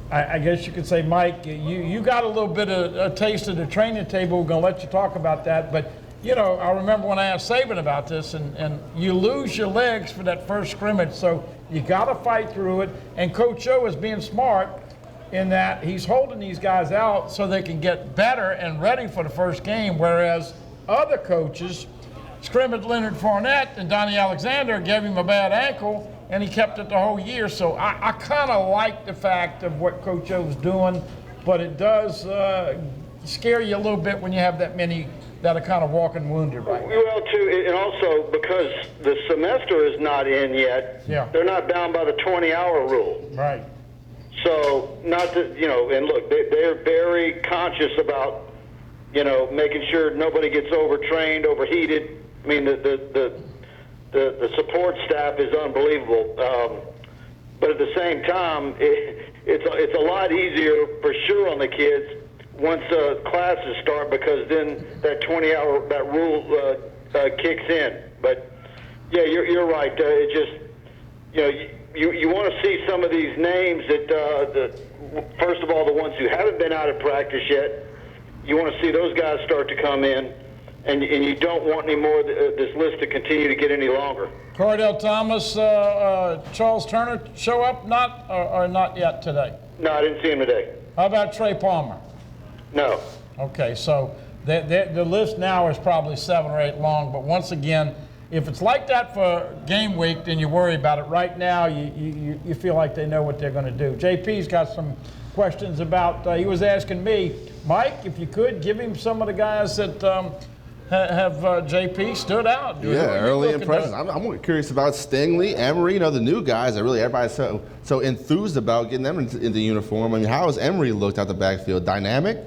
I guess you could say, Mike, you got a little bit of a taste of the training table. We're going to let you talk about that. But, I remember when I asked Saban about this, and you lose your legs for that first scrimmage. So you got to fight through it. And Coach O is being smart in that he's holding these guys out so they can get better and ready for the first game, whereas other coaches scrimmaged Leonard Fournette and Donnie Alexander, gave him a bad ankle, and he kept it the whole year. So I kind of like the fact of what Coach O's doing, but it does scare you a little bit when you have that many that are kind of walking wounded right now. Well, too, and also because the semester is not in yet, they're not bound by the 20-hour rule. Right. So, not that, and look, they're very conscious about, making sure nobody gets overtrained, overheated. I mean, the support staff is unbelievable. But at the same time, it's a lot easier for sure on the kids once classes start, because then that 20-hour that rule kicks in. But yeah, you're right. It just you want to see some of these names that first of all, the ones who haven't been out of practice yet. You want to see those guys start to come in, and you don't want any more this list to continue to get any longer. Cordell Thomas, Charles Turner show up or not yet today? No, I didn't see him today. How about Trey Palmer? No. Okay, so the list now is probably 7 or 8 long, but once again, if it's like that for game week, then you worry about it. Right now, you feel like they know what they're going to do. JP's got some questions about, he was asking me, Mike, if you could, give him some of the guys that have JP stood out. Early impressions. I'm curious about Stingley, Emery, the new guys that really everybody's so enthused about getting them into uniform. I mean, how has Emery looked out the backfield? Dynamic?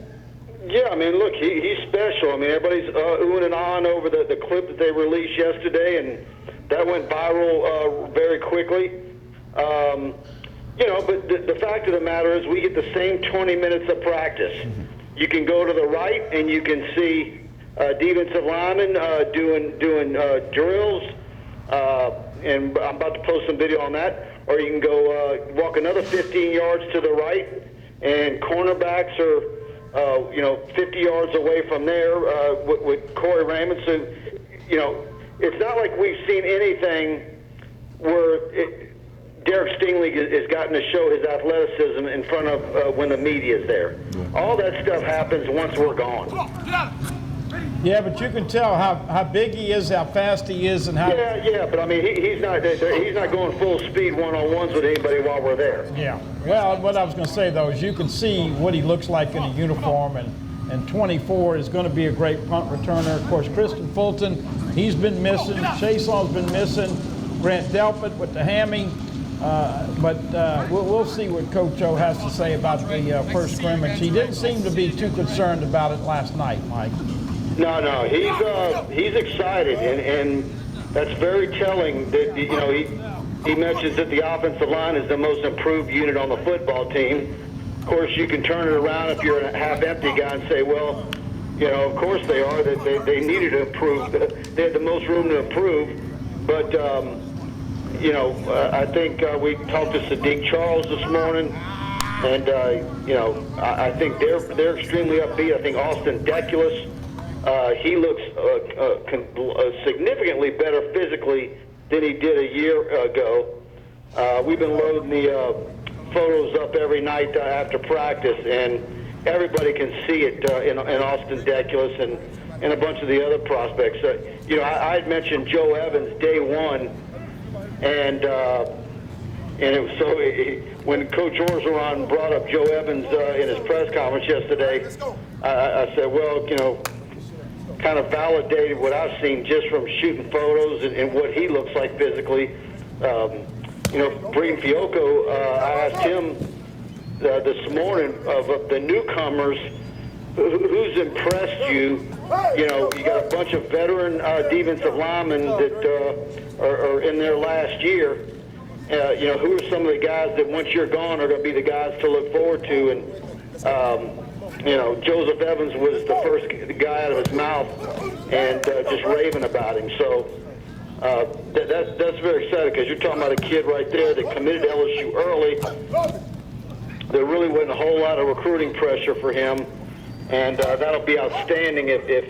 Yeah, I mean, look, he's special. I mean, everybody's oohing and ahhing over the clip that they released yesterday, and that went viral very quickly. But the fact of the matter is we get the same 20 minutes of practice. You can go to the right, and you can see defensive linemen doing drills, and I'm about to post some video on that. Or you can go walk another 15 yards to the right, and cornerbacks are 50 yards away from there with Corey Raymond. So, it's not like we've seen anything where Derek Stingley has gotten to show his athleticism in front of when the media is there. All that stuff happens once we're gone. Yeah, but you can tell how big he is, how fast he is, and how. Yeah, but I mean, he's not going full speed one-on-ones with anybody while we're there. Yeah. Well, what I was going to say though is you can see what he looks like in a uniform, and 24 is going to be a great punt returner. Of course, Kristen Fulton, he's been missing. Chaselon's been missing. Grant Delpit with the hammy. But we'll see what Coach O has to say about the first scrimmage. He didn't seem to be too concerned about it last night, Mike. No, he's excited, and that's very telling. That he mentions that the offensive line is the most improved unit on the football team. Of course, you can turn it around if you're a half-empty guy and say, well, of course they are. They needed to improve. They had the most room to improve. But, I think we talked to Sadiq Charles this morning, and, I think they're extremely upbeat. I think Austin Deculus, he looks significantly better physically than he did a year ago. We've been loading the photos up every night after practice, and everybody can see it in Austin Deculus and a bunch of the other prospects. I had mentioned Joe Evans day one, and it was when Coach Orgeron brought up Joe Evans in his press conference yesterday, I said, well, kind of validated what I've seen just from shooting photos and what he looks like physically. Breeden Fioco, I asked him this morning of the newcomers, who's impressed you? You got a bunch of veteran defensive linemen that are in their last year. Who are some of the guys that once you're gone are going to be the guys to look forward to? And Joseph Evans was the first guy out of his mouth and just raving about him. So that's very exciting, because you're talking about a kid right there that committed to LSU early. There really wasn't a whole lot of recruiting pressure for him, and that'll be outstanding if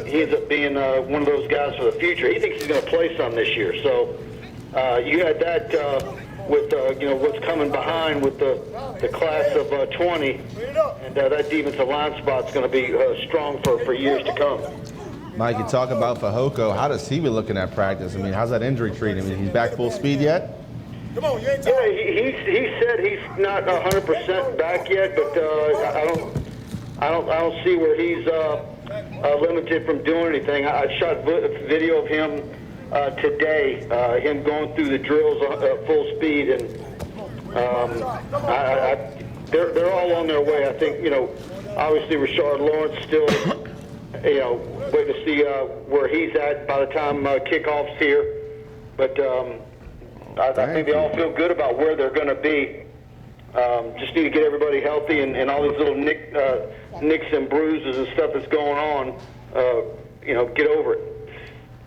he ends up being one of those guys for the future. He thinks he's going to play some this year. So you had that with what's coming behind with the class of 20, and that defensive line spot's going to be strong for years to come. Mike, you talk about Fehoko. How does he be looking at practice? I mean, how's that injury treating him? He's back full speed yet? Come on, you ain't talking. Yeah, he said he's not 100% back yet, but I don't see where he's limited from doing anything. I shot a video of him today, him going through the drills full speed, and they're all on their way. I think obviously Rashard Lawrence still waiting to see where he's at by the time kickoff's here, but I think they all feel good about where they're going to be. Just need to get everybody healthy, and all these little nicks and bruises and stuff that's going on, get over it.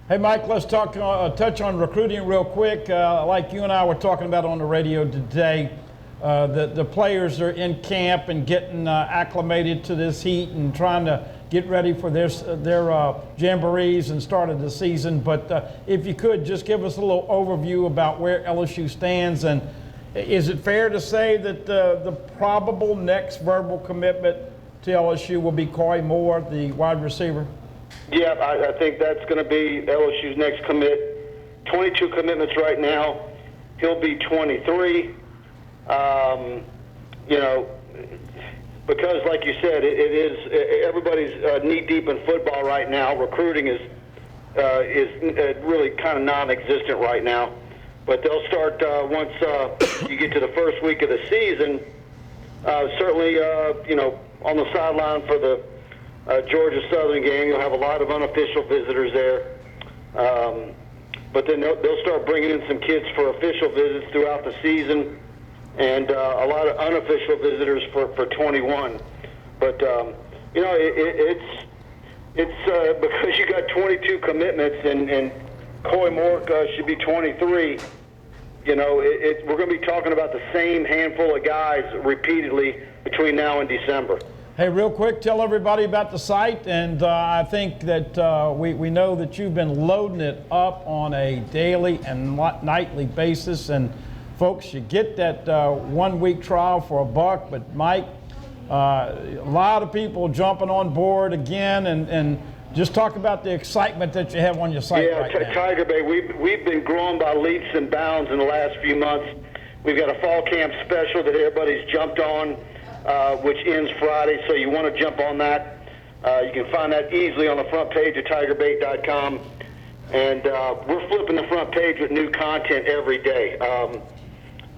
Hey, Mike, let's touch on recruiting real quick. Like you and I were talking about on the radio today, the players are in camp and getting acclimated to this heat and trying to get ready for their jamborees and start of the season. But if you could, just give us a little overview about where LSU stands, and is it fair to say that the probable next verbal commitment to LSU will be Coy Moore, the wide receiver? Yeah, I think that's going to be LSU's next commit. 22 commitments right now. He'll be 23. Because, like you said, it is everybody's knee deep in football right now. Recruiting is really kind of non-existent right now. But they'll start once you get to the first week of the season. Certainly, on the sideline for the Georgia Southern game, you'll have a lot of unofficial visitors there. But then they'll start bringing in some kids for official visits throughout the season, and a lot of unofficial visitors for 21. But it's because you got 22 commitments and Coy Moore should be 23. We're going to be talking about the same handful of guys repeatedly between now and December. Hey, real quick, tell everybody about the site, and I think that we know that you've been loading it up on a daily and nightly basis, and folks should get that 1 week trial for $1. But Mike, a lot of people jumping on board again, and just talk about the excitement that you have on your site right now. Tiger Bay, we've been growing by leaps and bounds in the last few months. We've got a fall camp special that everybody's jumped on, which ends Friday, so you want to jump on that. You can find that easily on the front page of TigerBait.com. And we're flipping the front page with new content every day.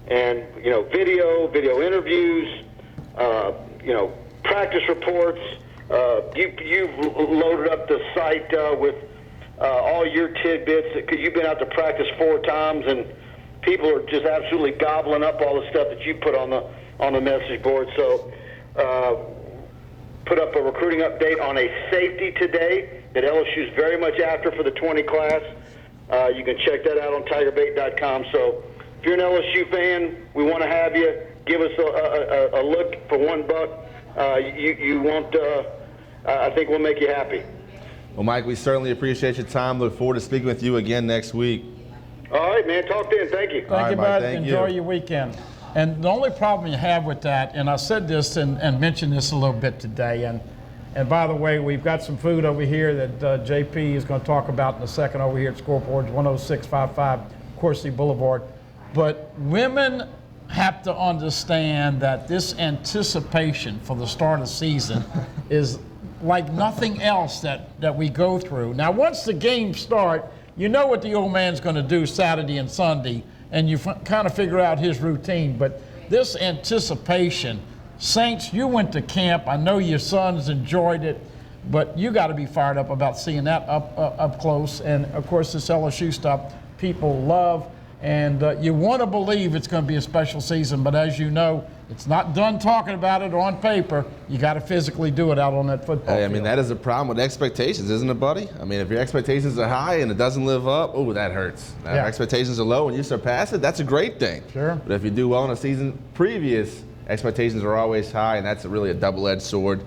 And, video interviews, practice reports. You've loaded up the site with all your tidbits. You've been out to practice 4 times, and people are just absolutely gobbling up all the stuff that you put on the on the message board. So put up a recruiting update on a safety today that LSU is very much after for the 20 class. You can check that out on tigerbait.com. So if you're an LSU fan, we want to have you. Give us a look for $1. You won't. I think we'll make you happy. Well, Mike, we certainly appreciate your time. Look forward to speaking with you again next week. All right, man. Talk then. Thank you. Thank you, bud. Enjoy your weekend. And the only problem you have with that, and I said this and mentioned this a little bit today, and by the way, we've got some food over here that JP is going to talk about in a second over here at Scoreboards, 10655 Coursey Boulevard. But women have to understand that this anticipation for the start of the season is like nothing else that we go through. Now, once the games start, you know what the old man's going to do Saturday and Sunday, and you kind of figure out his routine. But this anticipation, Saints, you went to camp. I know your sons enjoyed it, but you got to be fired up about seeing that up close. And, of course, this LSU stuff people love. And you want to believe it's going to be a special season, but as you know, it's not done talking about it on paper. You got to physically do it out on that football field. I mean, that is a problem with expectations, isn't it, buddy? I mean, if your expectations are high and it doesn't live up, oh, that hurts. Now, if expectations are low and you surpass it, that's a great thing. Sure. But if you do well in a season previous, expectations are always high, and that's really a double-edged sword.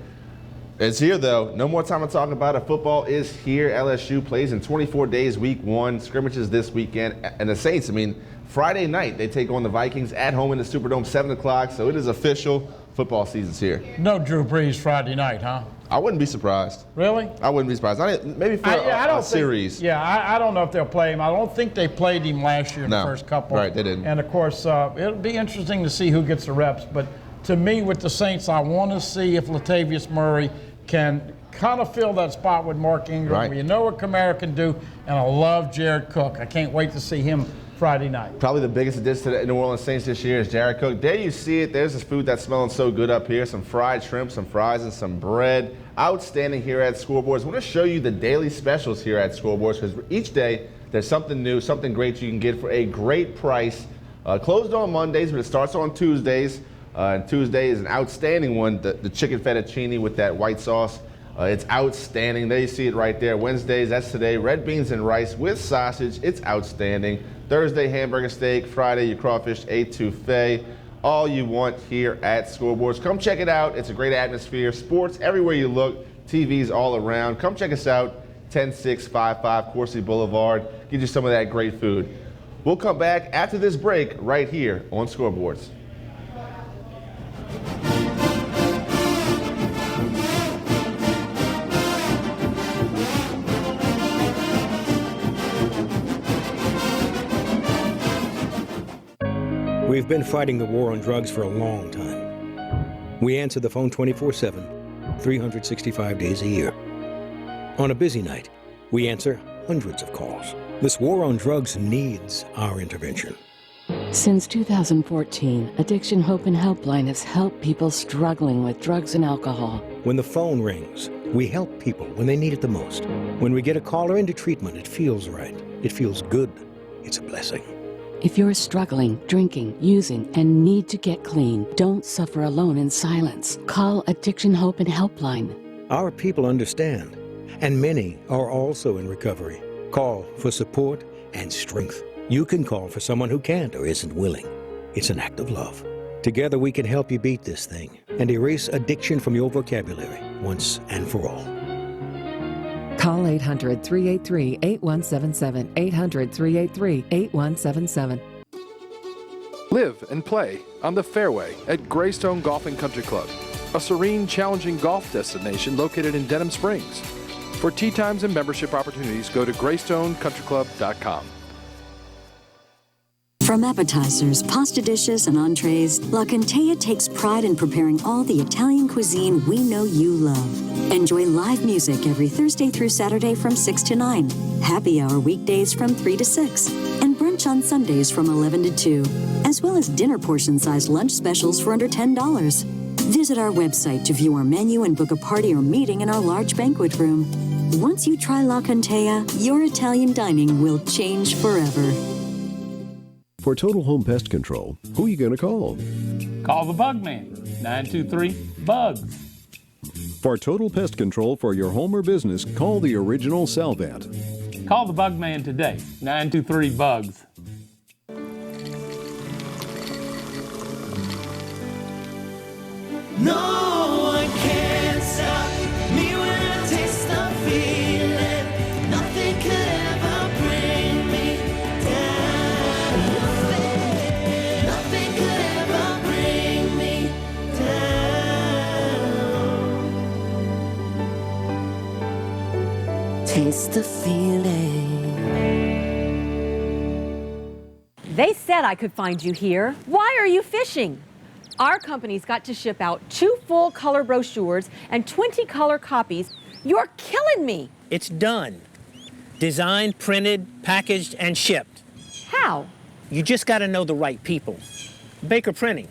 It's here, though. No more time to talk about it. Football is here. LSU plays in 24 days, week 1. Scrimmages this weekend. And the Saints, I mean, Friday night, they take on the Vikings at home in the Superdome, 7 o'clock. So it is official. Football season's here. No Drew Brees Friday night, huh? I wouldn't be surprised. Really? I wouldn't be surprised. Maybe for a series. I don't know if they'll play him. I don't think they played him last year in the first couple. Right, they didn't. And, of course, it'll be interesting to see who gets the reps. But to me, with the Saints, I want to see if Latavius Murray can kind of fill that spot with Mark Ingram. Right. You know what Kamara can do, and I love Jared Cook. I can't wait to see him Friday night. Probably the biggest addition to the New Orleans Saints this year is Jared Cook. There you see it. There's this food that's smelling so good up here. Some fried shrimp, some fries, and some bread. Outstanding here at Scoreboards. I want to show you the daily specials here at Scoreboards because each day there's something new, something great you can get for a great price. Closed on Mondays, but it starts on Tuesdays. And Tuesday is an outstanding one, the chicken fettuccine with that white sauce. It's outstanding. There you see it right there. Wednesdays, that's today. Red beans and rice with sausage. It's outstanding. Thursday, hamburger steak. Friday, your crawfish etouffee. All you want here at Scoreboards. Come check it out. It's a great atmosphere. Sports everywhere you look. TVs all around. Come check us out. 10655 Coursey Boulevard. Get you some of that great food. We'll come back after this break right here on Scoreboards. We've been fighting the war on drugs for a long time. We answer the phone 24/7, 365 days a year. On a busy night, we answer hundreds of calls. This war on drugs needs our intervention. Since 2014, Addiction Hope and Helpline has helped people struggling with drugs and alcohol. When the phone rings, we help people when they need it the most. When we get a caller into treatment, it feels right. It feels good. It's a blessing. If you're struggling, drinking, using, and need to get clean, don't suffer alone in silence. Call Addiction Hope and Helpline. Our people understand, and many are also in recovery. Call for support and strength. You can call for someone who can't or isn't willing. It's an act of love. Together we can help you beat this thing and erase addiction from your vocabulary once and for all. Call 800-383-8177, 800-383-8177. Live and play on the fairway at Greystone Golf and Country Club, a serene, challenging golf destination located in Denham Springs. For tee times and membership opportunities, go to greystonecountryclub.com. From appetizers, pasta dishes, and entrees, La Contea takes pride in preparing all the Italian cuisine we know you love. Enjoy live music every Thursday through Saturday from 6 to 9, happy hour weekdays from 3 to 6, and brunch on Sundays from 11 to 2, as well as dinner portion-sized lunch specials for under $10. Visit our website to view our menu and book a party or meeting in our large banquet room. Once you try La Contea, your Italian dining will change forever. For total home pest control, who are you going to call? Call the Bug Man, 923-BUGS. For total pest control for your home or business, call the original Salvat. Call the Bug Man today, 923-BUGS. No one can stop me when I taste the feeling. Nothing could ever bring me down. Nothing could ever bring me down. Taste the feeling. They said I could find you here. Why are you fishing? Our company's got to ship out 2 full color brochures and 20 color copies. You're killing me. It's done. Designed, printed, packaged, and shipped. How? You just got to know the right people. Baker Printing,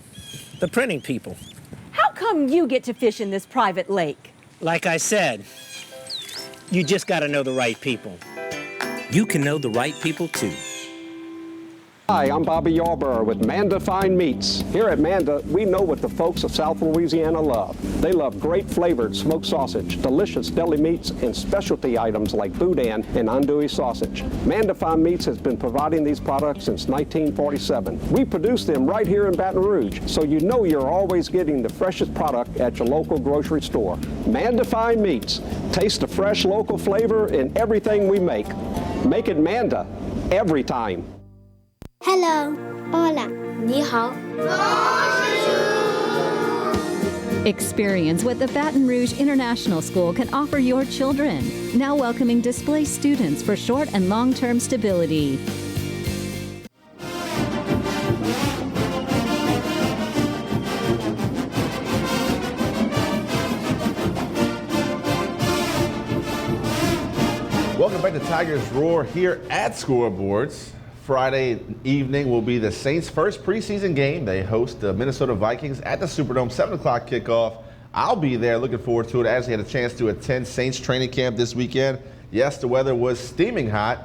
the printing people. How come you get to fish in this private lake? Like I said, you just got to know the right people. You can know the right people too. Hi, I'm Bobby Yarborough with Manda Fine Meats. Here at Manda, we know what the folks of South Louisiana love. They love great flavored smoked sausage, delicious deli meats, and specialty items like boudin and andouille sausage. Manda Fine Meats has been providing these products since 1947. We produce them right here in Baton Rouge, so you know you're always getting the freshest product at your local grocery store. Manda Fine Meats. Taste the fresh local flavor in everything we make. Make it Manda every time. Hello. Hola. 你好. Experience what the Baton Rouge International School can offer your children. Now welcoming displaced students for short and long-term stability. Welcome back to Tigers Roar here at Scoreboards. Friday evening will be the Saints' first preseason game. They host the Minnesota Vikings at the Superdome, 7 o'clock kickoff. I'll be there, looking forward to it. I actually had a chance to attend Saints training camp this weekend. Yes, the weather was steaming hot.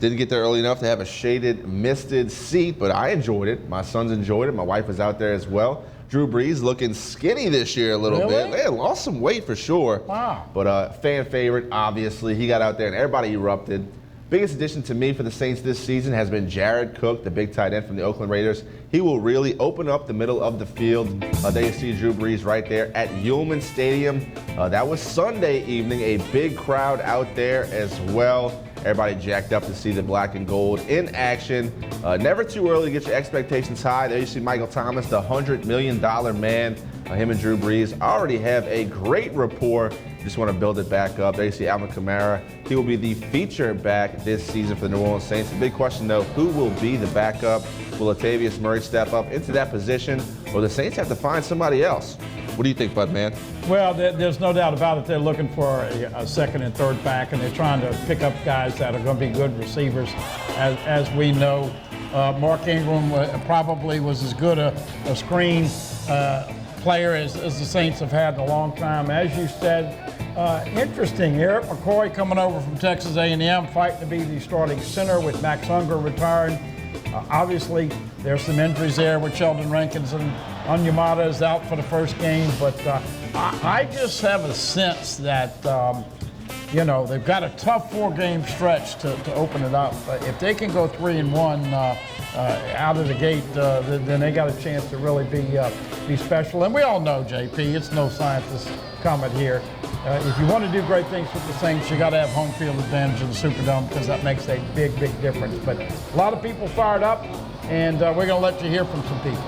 Didn't get there early enough to have a shaded, misted seat, but I enjoyed it. My sons enjoyed it. My wife was out there as well. Drew Brees looking skinny this year a little bit. Man, lost some weight for sure. Wow. But fan favorite, obviously. He got out there and everybody erupted. Biggest addition to me for the Saints this season has been Jared Cook, the big tight end from the Oakland Raiders. He will really open up the middle of the field. There you see Drew Brees right there at Ullman Stadium. That was Sunday evening, a big crowd out there as well. Everybody jacked up to see the black and gold in action. Never too early to get your expectations high. There you see Michael Thomas, the $100 million man. Him and Drew Brees already have a great rapport. Just want to build it back up. There you see Alvin Kamara. He will be the feature back this season for the New Orleans Saints. The big question, though, who will be the backup? Will Latavius Murray step up into that position, or the Saints have to find somebody else? What do you think, Bud, man? Well, there's no doubt about it. They're looking for a second and third back, and they're trying to pick up guys that are going to be good receivers. As we know, Mark Ingram probably was as good a screen player as the Saints have had in a long time. As you said, interesting. Eric McCoy coming over from Texas A&M, fighting to be the starting center with Max Unger retiring. Obviously, there's some injuries there with Sheldon Rankins, and Onyemata is out for the first game. But I just have a sense that, they've got a tough 4-game stretch to open it up. If they can go 3-1 out of the gate, then they got a chance to really be special. And we all know, JP, it's no scientist comment here. If you want to do great things with the Saints, you got to have home field advantage in the Superdome, because that makes a big difference. But a lot of people fired up, and we're going to let you hear from some people.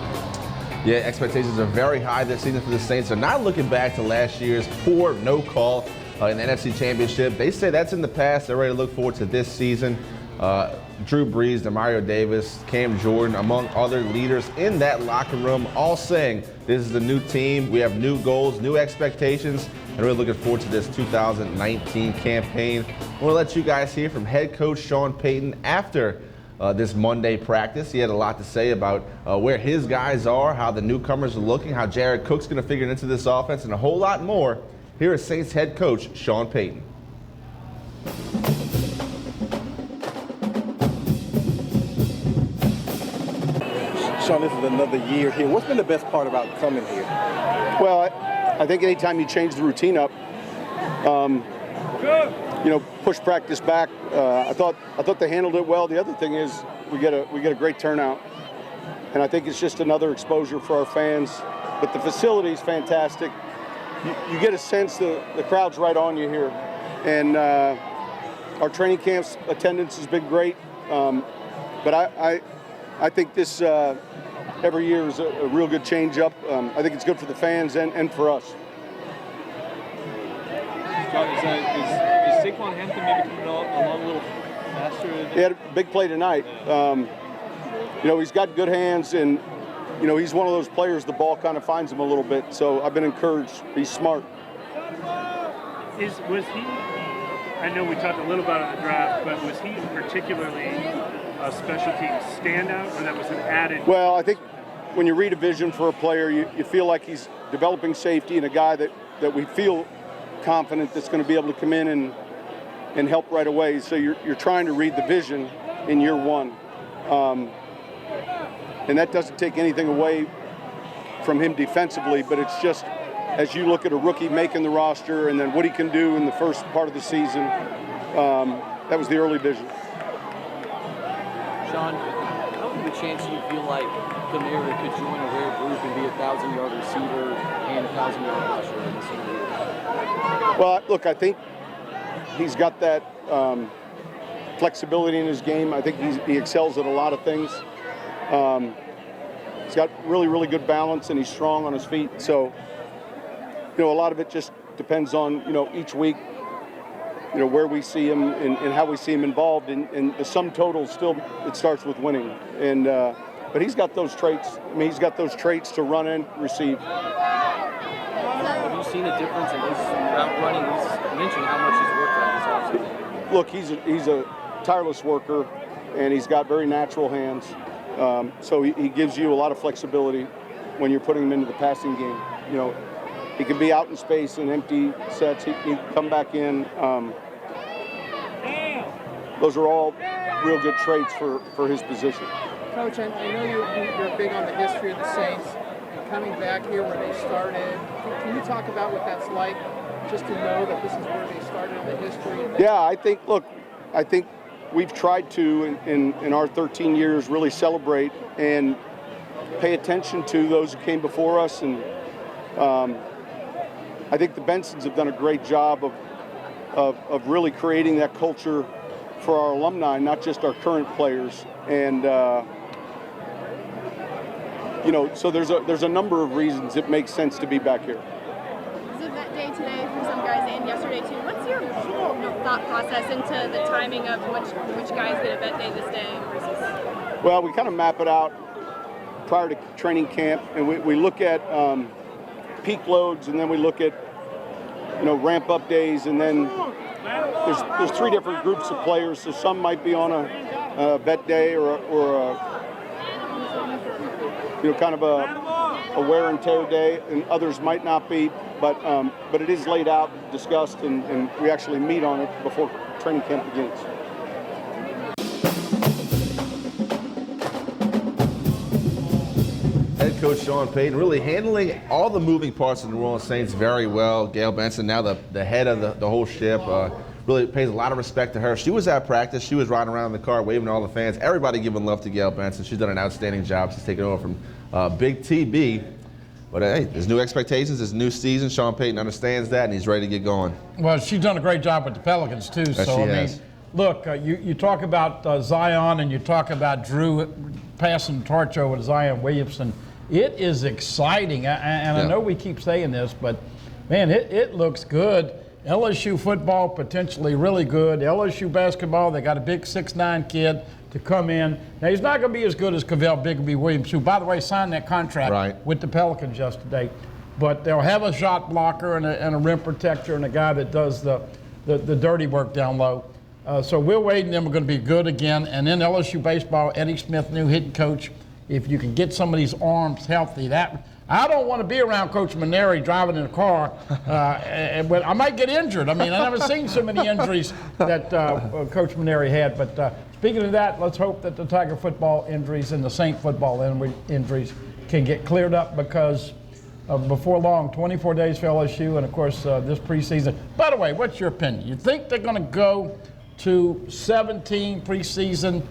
Yeah, expectations are very high this season for the Saints. They're not looking back to last year's poor no call in the NFC Championship. They say that's in the past. They're ready to look forward to this season. Drew Brees, Demario Davis, Cam Jordan, among other leaders in that locker room, all saying this is a new team. We have new goals, new expectations, and we're looking forward to this 2019 campaign. I want to let you guys hear from head coach Sean Payton after this Monday practice. He had a lot to say about where his guys are, how the newcomers are looking, how Jared Cook's going to figure into this offense, and a whole lot more. Here is Saints head coach Sean Payton. Sean, this is another year here. What's been the best part about coming here? Well, I think anytime you change the routine up, push practice back. I thought they handled it well. The other thing is we get a great turnout, and I think it's just another exposure for our fans. But the facility's fantastic. You get a sense the crowd's right on you here, and our training camps attendance has been great. But I think this every year is a real good change up. I think it's good for the fans and for us. Is Saquon Hampton maybe coming along a little faster? He had a big play tonight. He's got good hands, and he's one of those players. The ball kind of finds him a little bit. So I've been encouraged. He's smart. Was he? I know we talked a little about it in the draft, but was he particularly a special team standout, or that was an added? Well, I think when you read a vision for a player, you feel like he's developing safety and a guy that we feel confident that's going to be able to come in and help right away. So you're trying to read the vision in year one. And that doesn't take anything away from him defensively, but it's just as you look at a rookie making the roster and then what he can do in the first part of the season, that was the early vision. Sean, how big a chance do you feel like Kamara could join a rare group and be a 1,000-yard receiver and a 1,000-yard rusher in the same year? Well, look, I think he's got that flexibility in his game. I think he excels at a lot of things. He's got really, really good balance, and he's strong on his feet. So, a lot of it just depends on, each week, where we see him and how we see him involved. And the sum total still, it starts with winning. And but he's got those traits. He's got those traits to run and receive. Have you seen a difference in his route running? He's mentioned how much he's worked on this offseason. Look, he's a tireless worker, and he's got very natural hands. So he gives you a lot of flexibility when you're putting him into the passing game. He can be out in space in empty sets. He can come back in. Those are all real good traits for his position. Coach, I know you're big on the history of the Saints and coming back here where they started. Can you talk about what that's like, just to know that this is where they started in the history? Yeah, I think we've tried to, in our 13 years, really celebrate and pay attention to those who came before us. And I think the Bensons have done a great job of really creating that culture for our alumni, not just our current players. And, so there's a number of reasons it makes sense to be back here. Is it that day today for some guys and yesterday too? What's your thought process into the timing of which guys get a vet day this day versus? Well, we kind of map it out prior to training camp, and we look at peak loads, and then we look at ramp up days, and then there's three different groups of players. So some might be on a vet day or kind of a wear and tear day, and others might not be. But it is laid out, discussed, and we actually meet on it before training camp begins. Head coach Sean Payton really handling all the moving parts of the New Orleans Saints very well. Gail Benson, now the head of the whole ship, really pays a lot of respect to her. She was at practice. She was riding around in the car, waving to all the fans. Everybody giving love to Gail Benson. She's done an outstanding job. She's taken over from Big TB. But hey, there's new expectations, there's a new season. Sean Payton understands that, and he's ready to get going. Well, she's done a great job with the Pelicans, too. Yes, so, she I has. mean, look, you talk about Zion and you talk about Drew passing the torch over to Zion Williamson. It is exciting, I know we keep saying this, but, man, it looks good. LSU football potentially really good. LSU basketball, they got a big 6'9" kid to come in. Now, he's not going to be as good as Cavell Bigby-Williams, who, by the way, signed that contract with the Pelicans yesterday. But they'll have a shot blocker and a rim protector and a guy that does the dirty work down low. So Will Wade and them are going to be good again. And then LSU baseball, Eddie Smith, new hitting coach. If you can get some of these arms healthy, I don't want to be around Coach Maneri driving in a car, but I might get injured. I mean, I've never seen so many injuries that Coach Maneri had. But speaking of that, let's hope that the Tiger football injuries and the Saint football injuries can get cleared up, because before long, 24 days for LSU, and of course this preseason. By the way, what's your opinion? You think they're going to go to 17 preseason,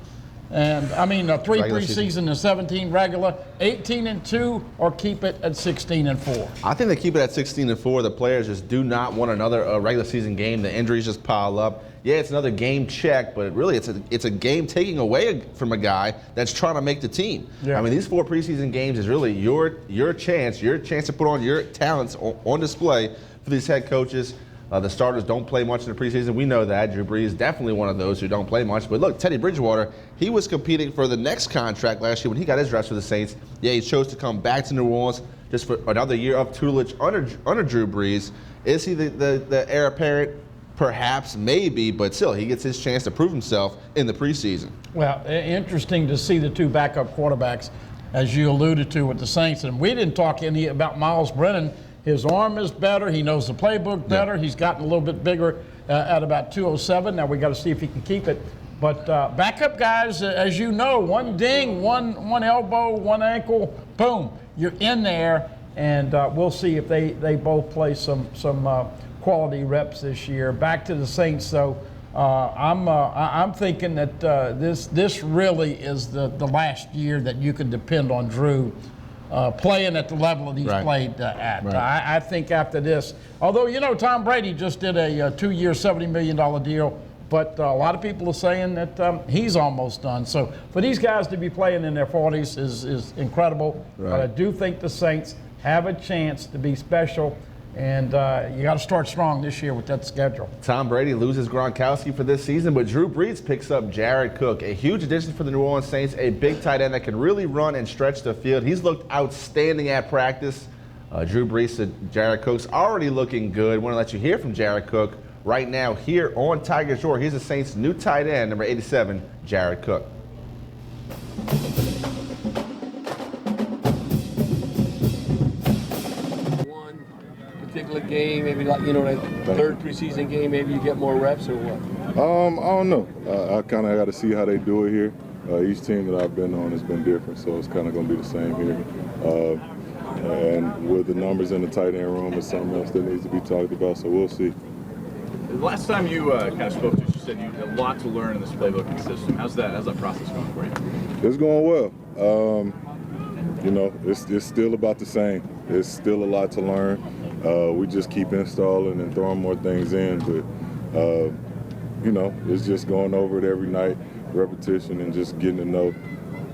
and 3 preseason and 17 regular, 18-2, or keep it at 16-4? I think they keep it at 16-4. The players just do not want another regular season game. The injuries just pile up. Yeah, it's another game check, but really it's a game taking away from a guy that's trying to make the team. Yeah. I mean, these 4 preseason games is really your chance to put on your talents on display for these head coaches. The starters don't play much in the preseason. We know that. Drew Brees is definitely one of those who don't play much. But look, Teddy Bridgewater, he was competing for the next contract last year when he got his reps for the Saints. Yeah, he chose to come back to New Orleans just for another year of tutelage under Drew Brees. Is he the heir apparent? Perhaps, maybe, but still, he gets his chance to prove himself in the preseason. Well, interesting to see the 2 backup quarterbacks, as you alluded to with the Saints. And we didn't talk any about Miles Brennan. His arm is better. He knows the playbook better. Yeah. He's gotten a little bit bigger at about 207. Now we got to see if he can keep it. But backup guys, as you know, one ding, one elbow, one ankle, boom, you're in there. And we'll see if they both play some quality reps this year. Back to the Saints, though. I'm thinking that this really is the last year that you can depend on Drew playing at the level that he's played at. Right. I think after this, although, you know, Tom Brady just did a 2-year, $70 million deal, but a lot of people are saying that he's almost done. So for these guys to be playing in their 40s is incredible. Right. But I do think the Saints have a chance to be special. And you got to start strong this year with that schedule. Tom Brady loses Gronkowski for this season, but Drew Brees picks up Jared Cook, a huge addition for the New Orleans Saints, a big tight end that can really run and stretch the field. He's looked outstanding at practice. Drew Brees said Jared Cook's already looking good. Want to let you hear from Jared Cook right now here on Tiger Shore. Here's the Saints' new tight end, number 87, Jared Cook. Particular game, maybe like, you know, that third preseason game, maybe you get more reps or what? I don't know. I kind of got to see how they do it here. Each team that I've been on has been different, so it's kind of going to be the same here. And with the numbers in the tight end room, it's something else that needs to be talked about, so we'll see. The last time you kind of spoke to us, you said you had a lot to learn in this playbooking system. How's that process going for you? It's going well. You know, it's still about the same. It's still a lot to learn. We just keep installing and throwing more things in, but you know, it's just going over it every night, repetition, and just getting to know.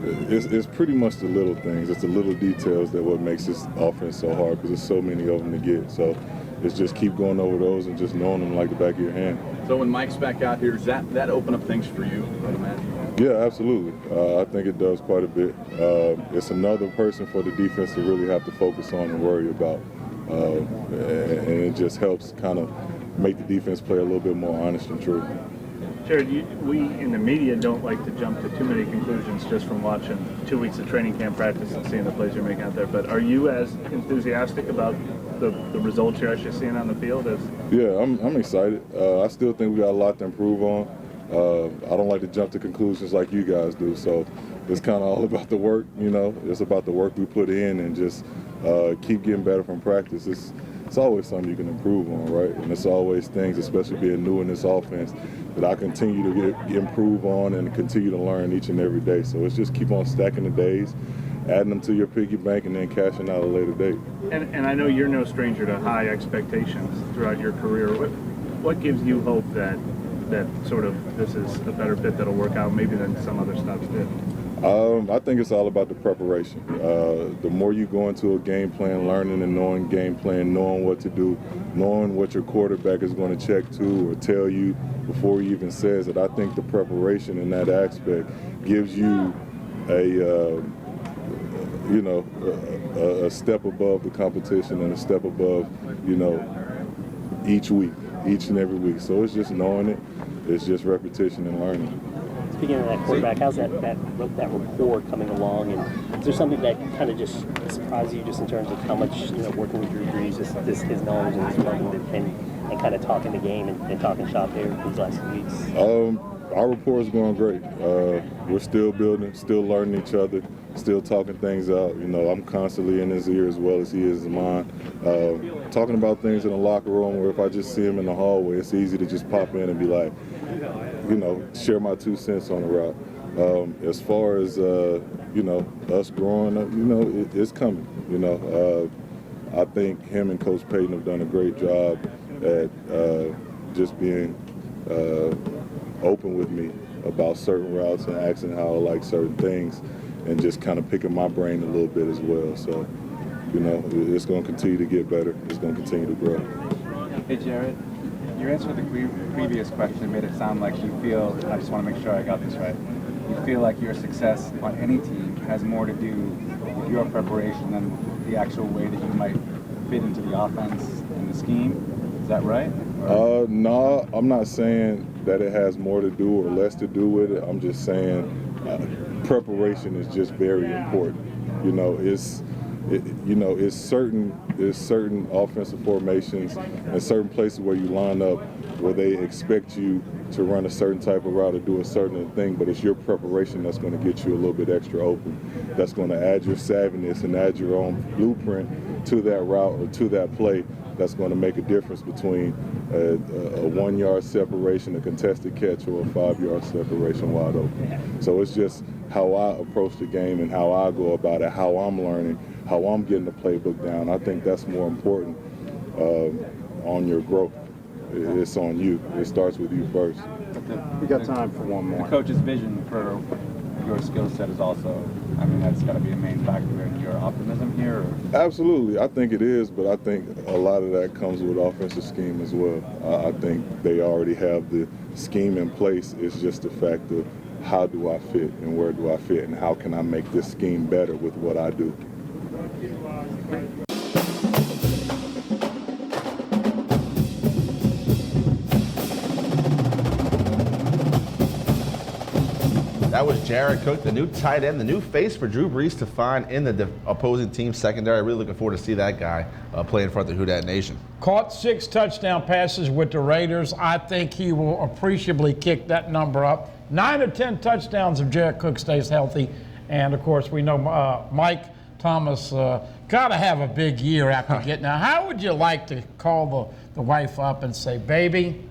It's pretty much the little things. It's the little details that what makes this offense so hard, because there's so many of them to get. So it's just keep going over those and just knowing them like the back of your hand. So when Mike's back out here, does that open up things for you, I would imagine? Yeah, absolutely. I think it does quite a bit. It's another person for the defense to really have to focus on and worry about. And it just helps kind of make the defense play a little bit more honest and true. Jared, we in the media don't like to jump to too many conclusions just from watching 2 weeks of training camp practice and seeing the plays you're making out there. But are you as enthusiastic about the results you're actually seeing on the field as? Yeah, I'm excited. I still think we got a lot to improve on. I don't like to jump to conclusions like you guys do, so it's kind of all about the work, you know. It's about the work we put in and just keep getting better from practice. It's always something you can improve on, right? And it's always things, especially being new in this offense, that I continue to improve on and continue to learn each and every day. So it's just keep on stacking the days, adding them to your piggy bank, and then cashing out at a later date. And I know you're no stranger to high expectations throughout your career. What gives you hope that sort of this is a better fit that'll work out maybe than some other stops did? I think it's all about the preparation. The more you go into a game plan, learning and knowing game plan, knowing what to do, knowing what your quarterback is going to check to or tell you before he even says it, I think the preparation in that aspect gives you a step above the competition and a step above, you know, each week, each and every week. So it's just knowing it. It's just repetition and learning. Speaking of that quarterback, how's that rapport coming along? And is there something that kind of just surprised you just in terms of how much, you know, working with Drew Brees, his knowledge and his learning and kind of talking the game and talking shop there these last 2 weeks? our rapport is going great. We're still building, still learning each other, still talking things out. You know, I'm constantly in his ear as well as he is in mine. Talking about things in the locker room, where if I just see him in the hallway, it's easy to just pop in and be like, you know, share my 2 cents on the route. As far as, you know, us growing up, you know, it's coming, you know. I think him and Coach Payton have done a great job at just being open with me about certain routes and asking how I like certain things, and just kind of picking my brain a little bit as well. So, you know, it's going to continue to get better. It's going to continue to grow. Hey, Jared, your answer to the previous question made it sound like you feel, I just want to make sure I got this right, you feel like your success on any team has more to do with your preparation than the actual way that you might fit into the offense and the scheme. Is that right? No, I'm not saying that it has more to do or less to do with it. I'm just saying preparation is just very important. You know, it's certain offensive formations and certain places where you line up where they expect you to run a certain type of route or do a certain thing, but it's your preparation that's going to get you a little bit extra open. That's going to add your savviness and add your own blueprint to that route or to that play. That's going to make a difference between a 1 yard separation, a contested catch, or a 5 yard separation wide open. So it's just how I approach the game and how I go about it, how I'm learning, how I'm getting the playbook down. I think that's more important on your growth. It's on you. It starts with you first. We got time for one more. The coach's vision for your skill set is also, I mean, that's got to be a main factor in your optimism here? Or? Absolutely. I think it is, but I think a lot of that comes with offensive scheme as well. I think they already have the scheme in place. It's just the fact of how do I fit and where do I fit and how can I make this scheme better with what I do. That was Jared Cook, the new tight end, the new face for Drew Brees to find in the opposing team's secondary. Really looking forward to see that guy play in front of the Who Dat Nation. Caught 6 touchdown passes with the Raiders. I think he will appreciably kick that number up. 9 or 10 touchdowns if Jared Cook stays healthy. And, of course, we know Mike Thomas got to have a big year after getting out. How would you like to call the wife up and say, baby,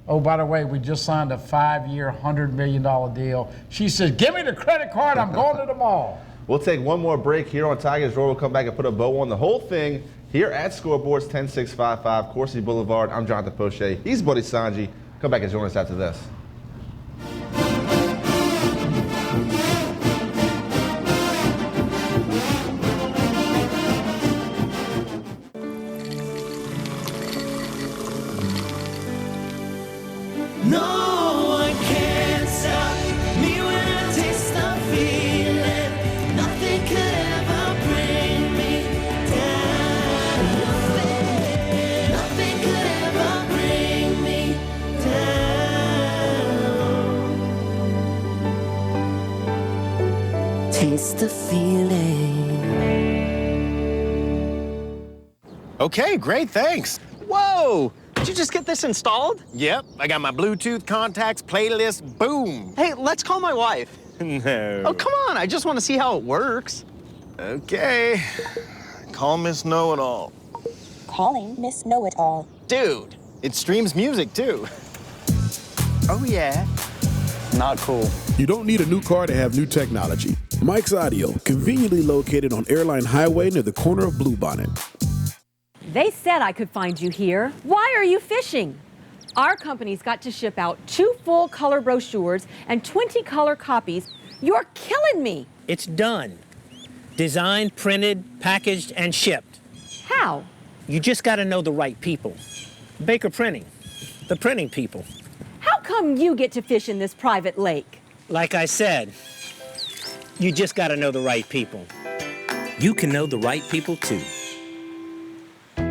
oh, by the way, we just signed a 5-year, $100 million deal. She says, give me the credit card. I'm going to the mall. We'll take one more break here on Tigers Roar. We'll come back and put a bow on the whole thing here at Scoreboards 10655 Coursey Boulevard. I'm Jonathan Poche. He's Buddy Sanji. Come back and join us after this. No one can stop me when I taste the feeling. Nothing could ever bring me down. Nothing could ever bring me down. Taste the feeling. Okay, great, thanks. Whoa! Did you just get this installed? Yep, I got my Bluetooth contacts, playlist, boom. Hey, let's call my wife. No. Oh, come on, I just want to see how it works. Okay, call Miss Know-It-All. Calling Miss Know-It-All. Dude, it streams music too. Oh yeah. Not cool. You don't need a new car to have new technology. Mike's Audio, conveniently located on Airline Highway near the corner of Bluebonnet. They said I could find you here. Why are you fishing? Our company's got to ship out 2 full color brochures and 20 color copies. You're killing me. It's done. Designed, printed, packaged, and shipped. How? You just got to know the right people. Baker Printing, the printing people. How come you get to fish in this private lake? Like I said, you just got to know the right people. You can know the right people too.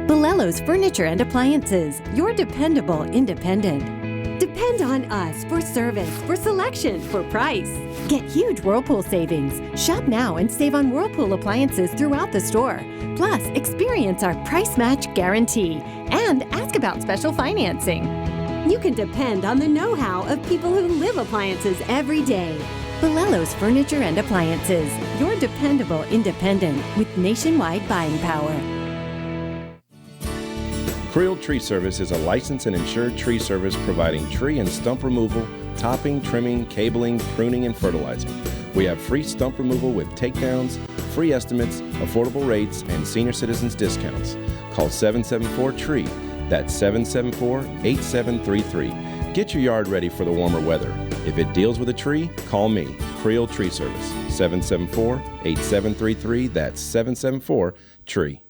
Bolello's Furniture and Appliances, your dependable independent. Depend on us for service, for selection, for price. Get huge Whirlpool savings. Shop now and save on Whirlpool appliances throughout the store. Plus, experience our price match guarantee and ask about special financing. You can depend on the know-how of people who live appliances every day. Bolello's Furniture and Appliances, your dependable independent with nationwide buying power. Creel Tree Service is a licensed and insured tree service providing tree and stump removal, topping, trimming, cabling, pruning, and fertilizing. We have free stump removal with takedowns, free estimates, affordable rates, and senior citizens discounts. Call 774-TREE. That's 774-8733. Get your yard ready for the warmer weather. If it deals with a tree, call me, Creel Tree Service, 774-8733. That's 774-TREE.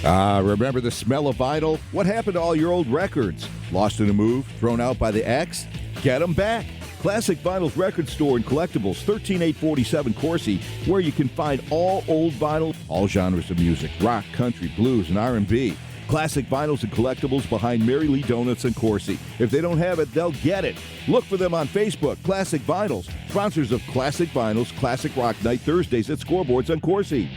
Remember the smell of vinyl? What happened to all your old records? Lost in a move? Thrown out by the ex? Get them back. Classic Vinyl's Record Store and Collectibles, 13847 Coursey, where you can find all old vinyl, all genres of music, rock, country, blues, and R&B. Classic Vinyls and Collectibles behind Mary Lee Donuts and Coursey. If they don't have it, they'll get it. Look for them on Facebook. Classic Vinyls, sponsors of Classic Vinyls Classic Rock Night Thursdays at Scoreboards on Coursey.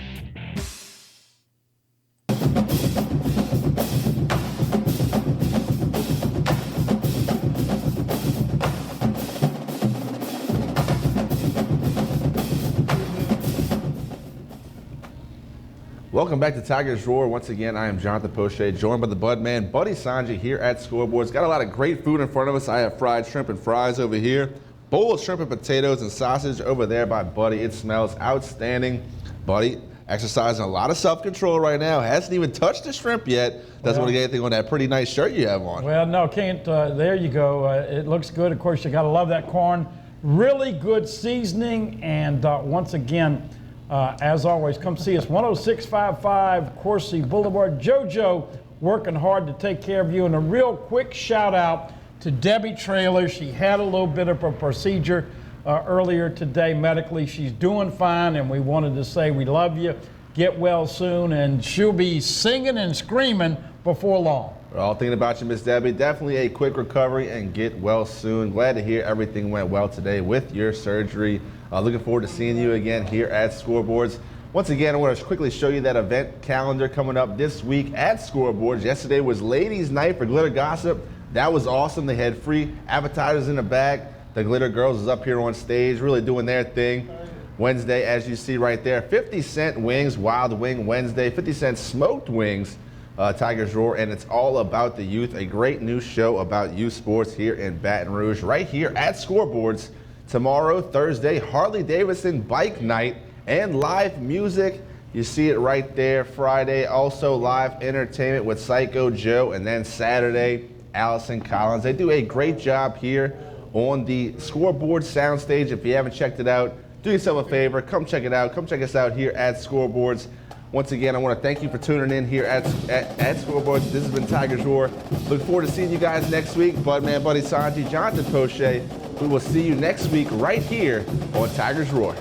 Welcome back to Tigers Roar. Once again, I am Jonathan Poche, joined by the Bud Man, Buddy Sanji, here at Scoreboards. Got a lot of great food in front of us. I have fried shrimp and fries over here, bowl of shrimp and potatoes and sausage over there by Buddy. It smells outstanding. Buddy exercising a lot of self-control right now. Hasn't even touched the shrimp yet. Doesn't want to get anything on that pretty nice shirt you have on. Well, no, can't. There you go. It looks good. Of course, you got to love that corn. Really good seasoning. And once again, as always, come see us, 10655 Coursey Boulevard. JoJo working hard to take care of you. And a real quick shout out to Debbie Traylor. She had a little bit of a procedure earlier today medically. She's doing fine, and we wanted to say we love you. Get well soon, and she'll be singing and screaming before long. We're all thinking about you, Miss Debbie. Definitely a quick recovery and get well soon. Glad to hear everything went well today with your surgery. Looking forward to seeing you again here at Scoreboards. Once again, I want to quickly show you that event calendar coming up this week at Scoreboards. Yesterday was Ladies' Night for Glitter Gossip. That was awesome. They had free appetizers in the bag. The Glitter Girls is up here on stage, really doing their thing. Wednesday, as you see right there, 50-cent wings, Wild Wing Wednesday, 50-cent smoked wings, Tigers Roar, and it's all about the youth. A great new show about youth sports here in Baton Rouge, right here at Scoreboards. Tomorrow, Thursday, Harley-Davidson Bike Night and live music. You see it right there. Friday, also live entertainment with Psycho Joe. And then Saturday, Allison Collins. They do a great job here on the Scoreboard soundstage. If you haven't checked it out, do yourself a favor. Come check it out. Come check us out here at Scoreboards. Once again, I want to thank you for tuning in here at Scoreboards. This has been Tigers Roar. Look forward to seeing you guys next week. Budman, Buddy Sanji, Jonathan Poche. We will see you next week right here on Tigers Roar.